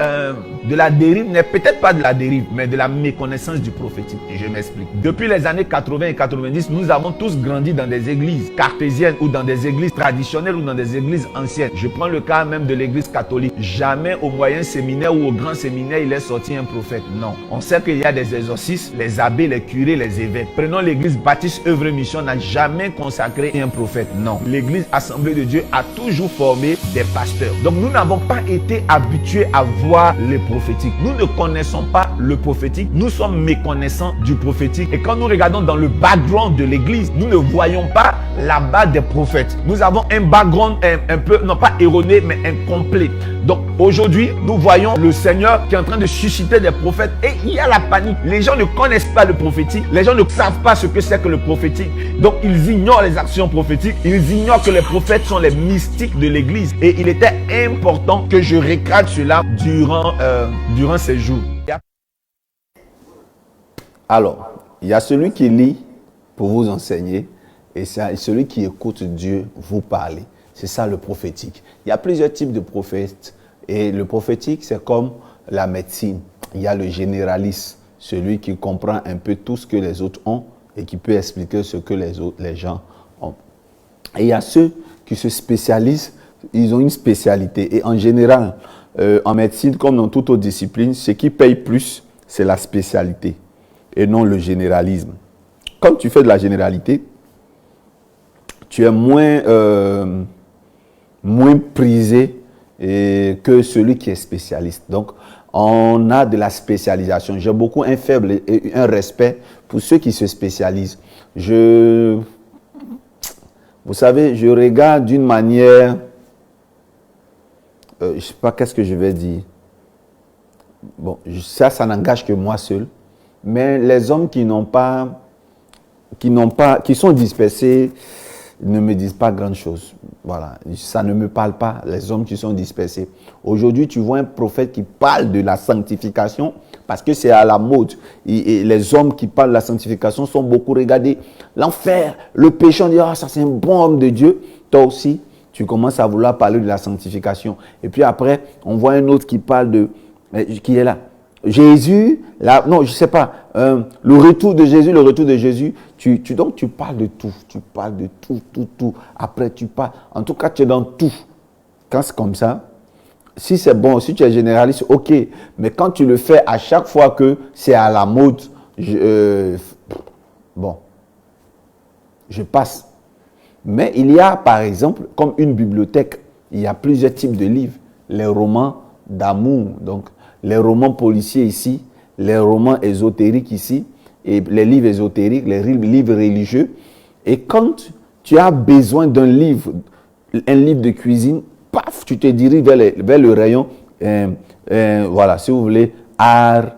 de la dérive, n'est peut-être pas de la dérive, mais de la méconnaissance du prophétique. Et je m'explique. Depuis les années 80 et 90, nous avons tous grandi dans des églises cartésiennes ou dans des églises traditionnelles ou dans des églises anciennes. Je prends le cas même de l'église catholique. Jamais au moyen séminaire ou au grand séminaire, il est sorti un prophète. Non. On sait qu'il y a des exorcistes, les abbés, les curés, les évêques. Prenons l'église baptiste œuvre mission, n'a jamais consacré un prophète. Non. L'église Assemblée de Dieu a toujours formé des pasteurs. Donc nous n'avons pas été habitués à voir les prophétiques. Nous ne connaissons pas le prophétique. Nous sommes méconnaissants du prophétique. Et quand nous regardons dans le background de l'église, nous ne voyons pas là-bas des prophètes. Nous avons un background un peu, non pas erroné, mais incomplet. Donc aujourd'hui, nous voyons le Seigneur qui est en train de susciter des prophètes et il y a la panique. Les gens ne connaissent pas le prophétique. Les gens ne savent pas ce que c'est que le prophétique. Donc ils ignorent les actions prophétiques. Ils ignorent que les prophètes sont les mystiques de l'église. Et il était important que je recadre cela durant ces jours. Alors, il y a celui qui lit pour vous enseigner et c'est celui qui écoute Dieu vous parler. C'est ça le prophétique. Il y a plusieurs types de prophètes et le prophétique, c'est comme la médecine. Il y a le généraliste, celui qui comprend un peu tout ce que les autres ont et qui peut expliquer ce que les gens ont. Et il y a ceux qui se spécialisent, ils ont une spécialité. Et en général, en médecine, comme dans toute autre discipline, ce qui paye plus, c'est la spécialité et non le généralisme. Quand tu fais de la généralité, tu es moins prisé que celui qui est spécialiste. Donc, on a de la spécialisation. J'ai beaucoup un faible et un respect pour ceux qui se spécialisent. Vous savez, je regarde d'une manière, je ne sais pas qu'est-ce que je vais dire. Bon, ça n'engage que moi seul. Mais les hommes qui sont dispersés, ne me disent pas grand chose. Voilà, ça ne me parle pas, les hommes qui sont dispersés. Aujourd'hui, tu vois un prophète qui parle de la sanctification parce que c'est à la mode. Et les hommes qui parlent de la sanctification sont beaucoup regardés. L'enfer, le péché, on dit, ah, ça c'est un bon homme de Dieu. Toi aussi, tu commences à vouloir parler de la sanctification. Et puis après, on voit un autre qui parle qui est là. Jésus, là, non, je ne sais pas, le retour de Jésus, donc tu parles de tout, tout. Après, tu parles, en tout cas, tu es dans tout. Quand c'est comme ça, si c'est bon, si tu es généraliste, ok. Mais quand tu le fais à chaque fois que c'est à la mode, je passe. Mais il y a, par exemple, comme une bibliothèque, il y a plusieurs types de livres. Les romans d'amour, donc les romans policiers ici, les romans ésotériques ici, et les livres ésotériques, les livres religieux. Et quand tu as besoin d'un livre, un livre de cuisine, paf, tu te diriges vers le rayon, voilà, si vous voulez, art,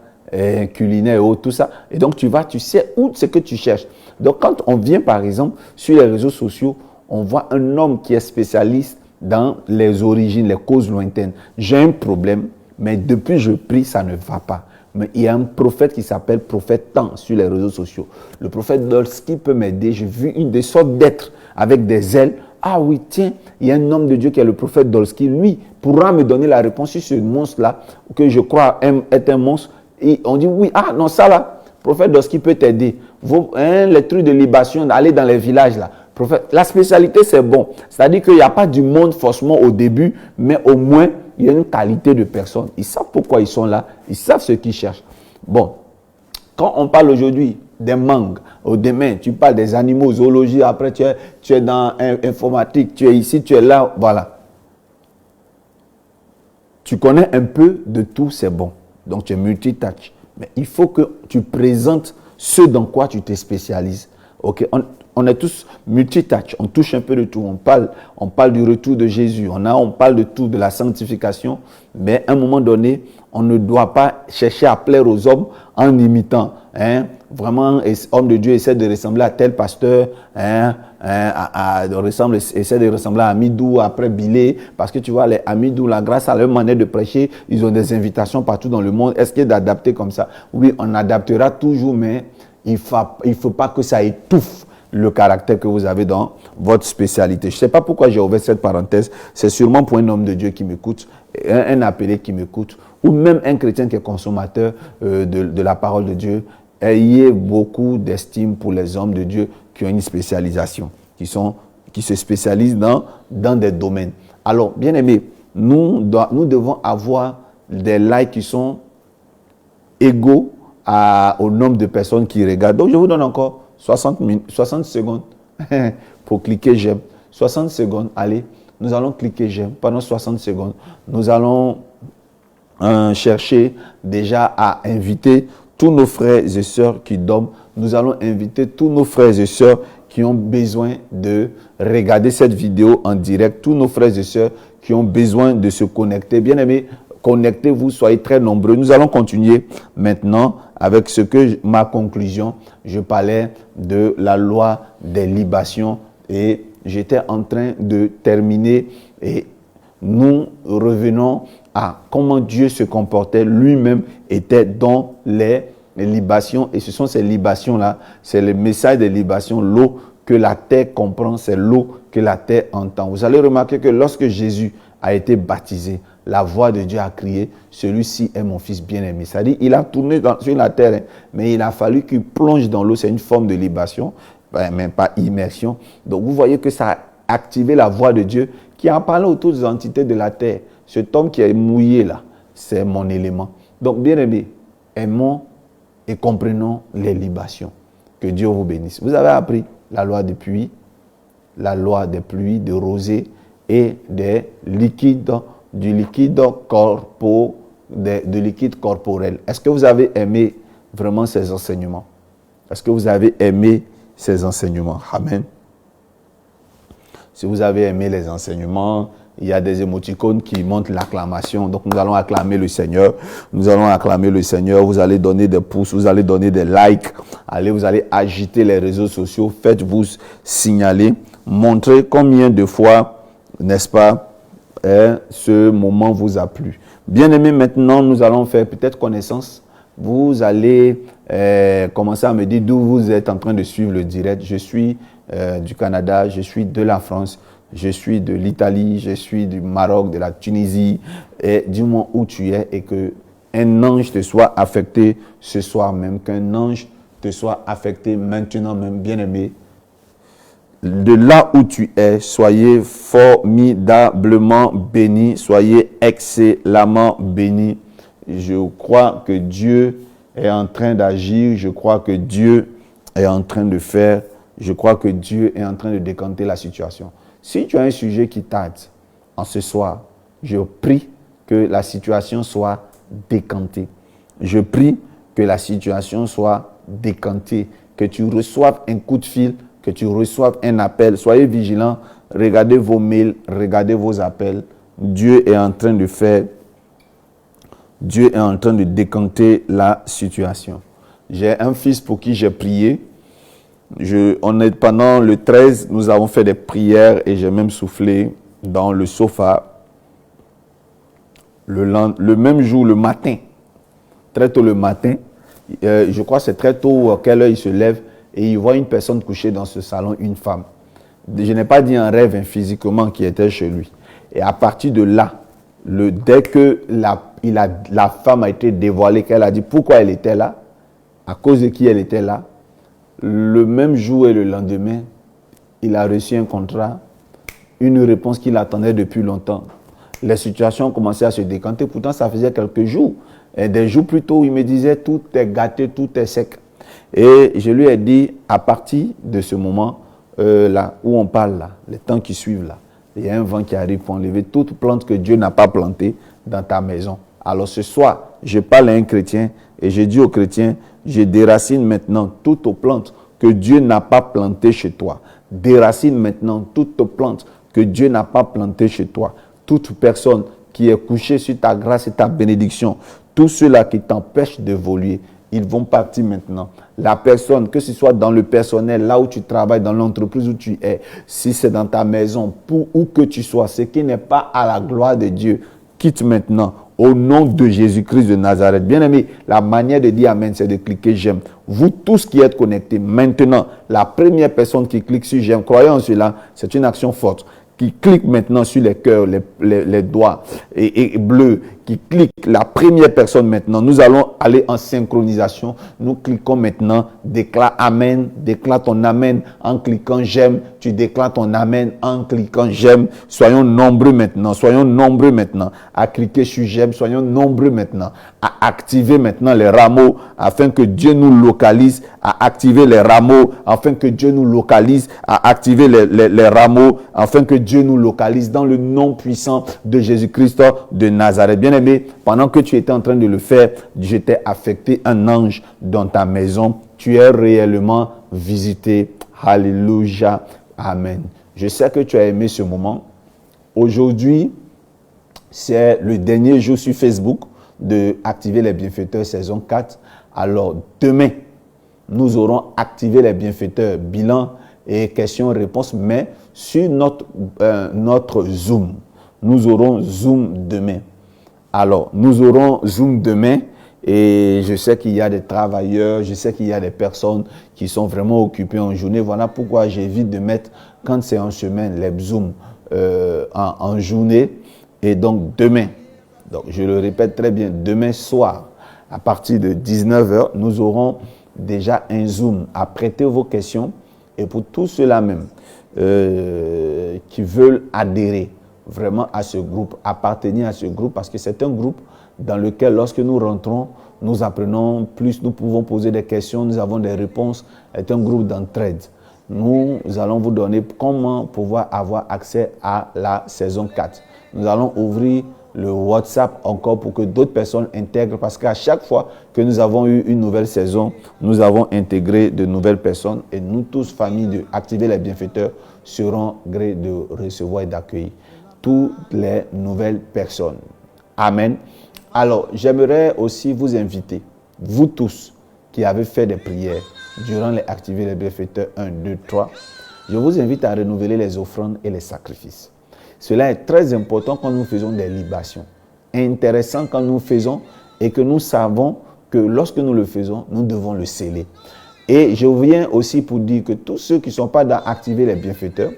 culinaire et autres, tout ça. Et donc tu sais où c'est que tu cherches. Donc quand on vient par exemple sur les réseaux sociaux, on voit un homme qui est spécialiste dans les origines, les causes lointaines. J'ai un problème. Mais depuis je prie, ça ne va pas. Mais il y a un prophète qui s'appelle prophète Temps sur les réseaux sociaux. Le prophète Dolski peut m'aider. J'ai vu une des sortes d'êtres avec des ailes. Ah oui, tiens, il y a un homme de Dieu qui est le prophète Dolski. Lui pourra me donner la réponse sur ce monstre-là, que je crois est un monstre. Et on dit oui, ah non, ça là, prophète Dolski peut t'aider. Les trucs de libation, aller dans les villages là. Prophète, la spécialité c'est bon. C'est-à-dire qu'il n'y a pas du monde forcément au début, mais au moins, il y a une qualité de personnes. Ils savent pourquoi ils sont là. Ils savent ce qu'ils cherchent. Bon, quand on parle aujourd'hui des mangues, ou demain, tu parles des animaux, zoologie, après tu es dans informatique, tu es ici, tu es là, voilà. Tu connais un peu de tout, c'est bon. Donc tu es multitâche. Mais il faut que tu présentes ce dans quoi tu te spécialises. Ok, on est tous multitâches, on touche un peu de tout. On parle du retour de Jésus, on parle de tout, de la sanctification. Mais à un moment donné, on ne doit pas chercher à plaire aux hommes en imitant. Vraiment, homme de Dieu essaie de ressembler à tel pasteur, essaie de ressembler à Amidou, après Bilé, parce que tu vois, les Amidou, la grâce à leur manière de prêcher, ils ont des invitations partout dans le monde. Est-ce qu'il est d'adapter comme ça? Oui, on adaptera toujours, mais il ne faut pas que ça étouffe le caractère que vous avez dans votre spécialité. Je ne sais pas pourquoi j'ai ouvert cette parenthèse. C'est sûrement pour un homme de Dieu qui m'écoute, un appelé qui m'écoute, ou même un chrétien qui est consommateur de la parole de Dieu. Ayez beaucoup d'estime pour les hommes de Dieu qui ont une spécialisation, qui se spécialisent dans des domaines. Alors, bien aimés, nous devons avoir des likes qui sont égaux au nombre de personnes qui regardent. Donc, je vous donne encore 60 secondes pour cliquer j'aime. 60 secondes, allez, nous allons cliquer j'aime. Pendant 60 secondes, nous allons chercher déjà à inviter tous nos frères et sœurs qui dorment. Nous allons inviter tous nos frères et sœurs qui ont besoin de regarder cette vidéo en direct. Tous nos frères et sœurs qui ont besoin de se connecter. Bien aimés, connectez-vous, soyez très nombreux. Nous allons continuer maintenant avec ma conclusion. Je parlais de la loi des libations et j'étais en train de terminer et nous revenons à comment Dieu se comportait. Lui-même était dans les libations et ce sont ces libations-là, c'est le message des libations, l'eau que la terre comprend, c'est l'eau que la terre entend. Vous allez remarquer que lorsque Jésus a été baptisé, la voix de Dieu a crié, celui-ci est mon fils bien-aimé. C'est-à-dire, il a tourné sur la terre, mais il a fallu qu'il plonge dans l'eau. C'est une forme de libation, même pas immersion. Donc, vous voyez que ça a activé la voix de Dieu qui a parlé autour des entités de la terre. Cet homme qui est mouillé là, c'est mon élément. Donc, bien-aimés, aimons et comprenons les libations. Que Dieu vous bénisse. Vous avez appris la loi des pluies, de rosée et des liquides, du liquide corporel. Est-ce que vous avez aimé vraiment ces enseignements? Est-ce que vous avez aimé ces enseignements? Amen. Si vous avez aimé les enseignements, il y a des émoticônes qui montrent l'acclamation. Donc, nous allons acclamer le Seigneur. Nous allons acclamer le Seigneur. Vous allez donner des pouces, vous allez donner des likes. Allez, vous allez agiter les réseaux sociaux. Faites-vous signaler. Montrez combien de fois, n'est-ce pas, ce moment vous a plu. Bien aimé, maintenant, nous allons faire peut-être connaissance. Vous allez commencer à me dire d'où vous êtes en train de suivre le direct. Je suis du Canada, je suis de la France, je suis de l'Italie, je suis du Maroc, de la Tunisie. Et dis-moi où tu es et qu'un ange te soit affecté ce soir même, qu'un ange te soit affecté maintenant même, bien aimé. De là où tu es, soyez formidablement bénis, soyez excellemment bénis. Je crois que Dieu est en train d'agir, je crois que Dieu est en train de faire, je crois que Dieu est en train de décanter la situation. Si tu as un sujet qui tarde en ce soir, je prie que la situation soit décantée. Je prie que la situation soit décantée, que tu reçoives un coup de fil, que tu reçoives un appel. Soyez vigilants, regardez vos mails, regardez vos appels. Dieu est en train de faire, Dieu est en train de décanter la situation. J'ai un fils pour qui j'ai prié. Pendant le 13, nous avons fait des prières et j'ai même soufflé dans le sofa. Le même jour, le matin, très tôt le matin. Je crois que c'est très tôt à quelle heure il se lève et il voit une personne couchée dans ce salon, une femme. Je n'ai pas dit un rêve physiquement qui était chez lui. Et à partir de là, dès que la femme a été dévoilée, qu'elle a dit pourquoi elle était là, à cause de qui elle était là, le même jour et le lendemain, il a reçu un contrat, une réponse qu'il attendait depuis longtemps. Les situations ont commencé à se décanter. Pourtant, ça faisait quelques jours. Et des jours plus tôt, il me disait tout est gâté, tout est sec. Et je lui ai dit, à partir de ce moment là où on parle, là, les temps qui suivent, là, il y a un vent qui arrive pour enlever toute plante que Dieu n'a pas plantée dans ta maison. Alors ce soir, je parle à un chrétien et je dis au chrétien, je déracine maintenant toutes plantes que Dieu n'a pas plantées chez toi. Déracine maintenant toute plante que Dieu n'a pas plantée chez toi. Toute personne qui est couchée sur ta grâce et ta bénédiction, tous ceux-là qui t'empêchent d'évoluer, ils vont partir maintenant. La personne, que ce soit dans le personnel, là où tu travailles, dans l'entreprise où tu es, si c'est dans ta maison, pour où que tu sois, ce qui n'est pas à la gloire de Dieu, quitte maintenant au nom de Jésus-Christ de Nazareth. Bien aimé, la manière de dire Amen, c'est de cliquer j'aime. Vous tous qui êtes connectés, maintenant, la première personne qui clique sur j'aime, croyez en cela, c'est une action forte. Qui clique maintenant sur les cœurs, les doigts et bleus, qui clique la première personne maintenant. Nous allons aller en synchronisation. Nous cliquons maintenant, déclare Amen, déclare ton Amen en cliquant j'aime. Tu déclares ton Amen en cliquant j'aime. Soyons nombreux maintenant à cliquer sur j'aime. Soyons nombreux maintenant à activer maintenant les rameaux afin que Dieu nous localise, à activer les rameaux afin que Dieu nous localise, à activer les rameaux afin que Dieu nous localise dans le nom puissant de Jésus-Christ de Nazareth. Bien aimé, pendant que tu étais en train de le faire, je t'ai affecté un ange dans ta maison. Tu es réellement visité. Alléluia. Amen. Je sais que tu as aimé ce moment. Aujourd'hui, c'est le dernier jour sur Facebook de Activer les bienfaiteurs saison 4. Alors, demain, nous aurons activé les bienfaiteurs, bilan et questions-réponses, mais sur notre Zoom. Nous aurons Zoom demain. Alors, nous aurons Zoom demain et je sais qu'il y a des travailleurs, je sais qu'il y a des personnes qui sont vraiment occupées en journée. Voilà pourquoi j'évite de mettre, quand c'est en semaine, les Zooms en journée. Et donc, demain, donc je le répète très bien, demain soir, à partir de 19h, nous aurons déjà un Zoom à prêter vos questions. Et pour tous ceux-là même qui veulent adhérer vraiment à ce groupe, appartenir à ce groupe, parce que c'est un groupe dans lequel, lorsque nous rentrons, nous apprenons plus, nous pouvons poser des questions, nous avons des réponses. C'est un groupe d'entraide. Nous allons vous donner comment pouvoir avoir accès à la saison 4. Nous allons ouvrir le WhatsApp encore pour que d'autres personnes intègrent, parce qu'à chaque fois que nous avons eu une nouvelle saison, nous avons intégré de nouvelles personnes et nous tous, famille de Activer les bienfaiteurs, serons gré de recevoir et d'accueillir toutes les nouvelles personnes. Amen. Alors, j'aimerais aussi vous inviter, vous tous qui avez fait des prières durant les Activer les bienfaiteurs 1, 2, 3, je vous invite à renouveler les offrandes et les sacrifices. Cela est très important quand nous faisons des libations. Intéressant quand nous faisons et que nous savons que lorsque nous le faisons, nous devons le sceller. Et je viens aussi pour dire que tous ceux qui ne sont pas dans Activer les bienfaiteurs,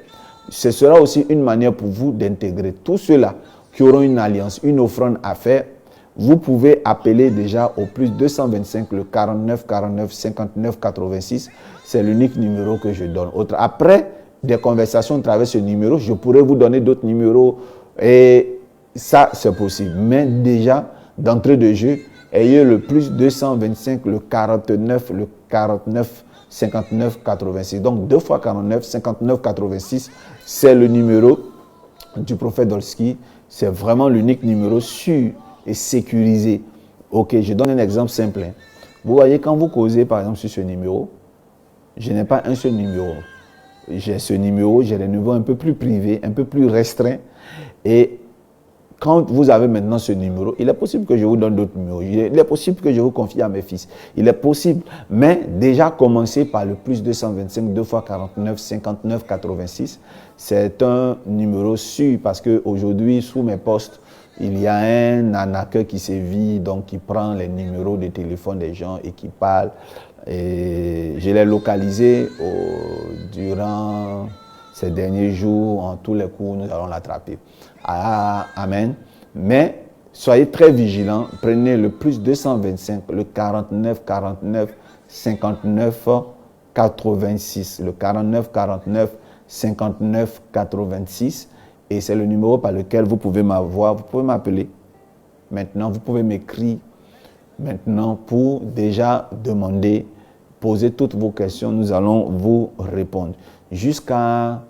ce sera aussi une manière pour vous d'intégrer tous ceux-là qui auront une alliance, une offrande à faire. Vous pouvez appeler déjà au plus 225 le 49 49 59 86. C'est l'unique numéro que je donne. Après des conversations à travers ce numéro, je pourrais vous donner d'autres numéros et ça c'est possible. Mais déjà, d'entrée de jeu, ayez le plus 225 le 49 59 86. Donc 2 fois 49 59 86, c'est le numéro du prophète Dolski. C'est vraiment l'unique numéro sûr et sécurisé. Ok, je donne un exemple simple. Vous voyez, quand vous causez par exemple sur ce numéro, je n'ai pas un seul numéro. J'ai ce numéro, j'ai des numéros un peu plus privés, un peu plus restreints. Et quand vous avez maintenant ce numéro, il est possible que je vous donne d'autres numéros. Il est possible que je vous confie à mes fils. Il est possible. Mais déjà, commencez par le plus 225 2 fois 49 59 86. C'est un numéro sûr parce qu'aujourd'hui, sous mes postes, il y a un arnaqueur qui sévit, donc qui prend les numéros de téléphone des gens et qui parle. Et je l'ai localisé durant ces derniers jours. En tous les coups, nous allons l'attraper. Amen. Mais soyez très vigilants. Prenez le plus 225, le 49 49 59 86. Le 49 49 59 86. Et c'est le numéro par lequel vous pouvez m'avoir. Vous pouvez m'appeler. Maintenant, vous pouvez m'écrire. Maintenant, pour déjà demander, poser toutes vos questions, nous allons vous répondre. Jusqu'à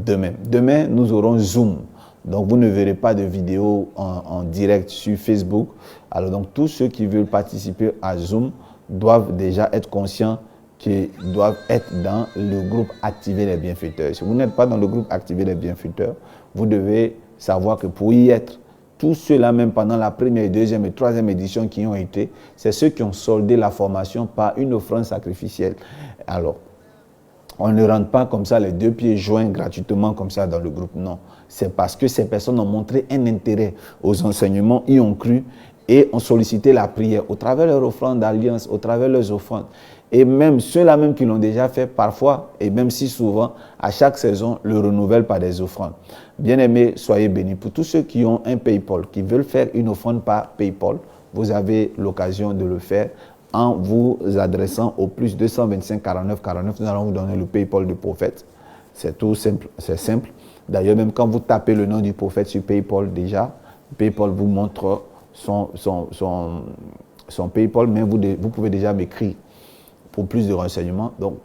demain. Demain, nous aurons Zoom. Donc, vous ne verrez pas de vidéo en direct sur Facebook. Alors, donc, tous ceux qui veulent participer à Zoom doivent déjà être conscients qu'ils doivent être dans le groupe Activer les bienfaiteurs. Si vous n'êtes pas dans le groupe Activer les bienfaiteurs, vous devez savoir que pour y être, tous ceux-là, même pendant la première, deuxième et troisième édition qui ont été, c'est ceux qui ont soldé la formation par une offrande sacrificielle. Alors, on ne rentre pas comme ça les deux pieds joints gratuitement comme ça dans le groupe. Non, c'est parce que ces personnes ont montré un intérêt aux enseignements, y ont cru et ont sollicité la prière au travers de leur offrande d'alliance, au travers de leurs offrandes. Et même ceux-là même qui l'ont déjà fait parfois, et même si souvent, à chaque saison, le renouvellent par des offrandes. Bien-aimés, soyez bénis. Pour tous ceux qui ont un PayPal, qui veulent faire une offrande par PayPal, vous avez l'occasion de le faire en vous adressant au plus 225 49 49. Nous allons vous donner le PayPal du prophète. C'est tout simple, c'est simple. D'ailleurs, même quand vous tapez le nom du prophète sur PayPal déjà, PayPal vous montre son PayPal, mais vous pouvez déjà m'écrire pour plus de renseignements. Donc,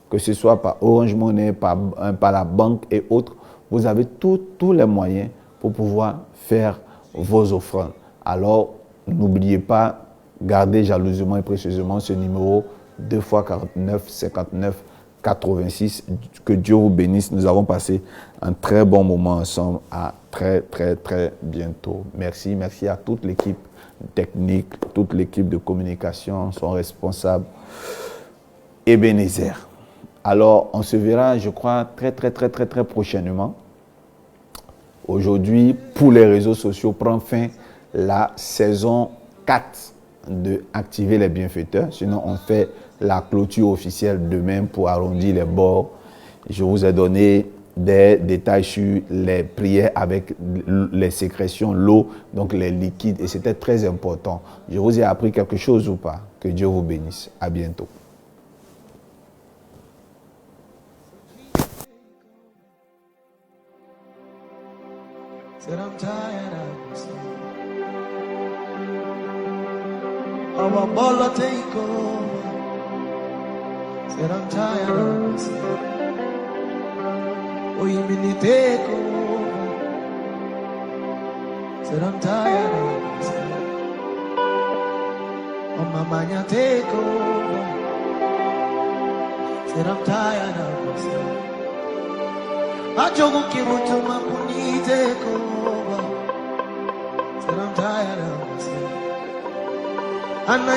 que ce soit par Orange Money, par la banque et autres, vous avez tous les moyens pour pouvoir faire vos offrandes. Alors, n'oubliez pas, gardez jalousement et précieusement ce numéro 2 x 49 59 86. Que Dieu vous bénisse. Nous avons passé un très bon moment ensemble. À très, très, très bientôt. Merci. Merci à toute l'équipe technique, toute l'équipe de communication, son responsable, Ebenezer. Alors, on se verra, je crois, très, très, très, très, très prochainement. Aujourd'hui, pour les réseaux sociaux, prend fin la saison 4 de Activer les bienfaiteurs. Sinon, on fait la clôture officielle demain pour arrondir les bords. Je vous ai donné des détails sur les prières avec les sécrétions, l'eau, donc les liquides. Et c'était très important. Je vous ai appris quelque chose ou pas? Que Dieu vous bénisse. À bientôt. Said I'm tired of this. Our ball take over. Said I'm tired of this. Oh, you mean it take over. Said I'm tired of this. Oh, my man, you take over. Said I'm tired of this. I joke you to my money take over. Said I'm tired of this. And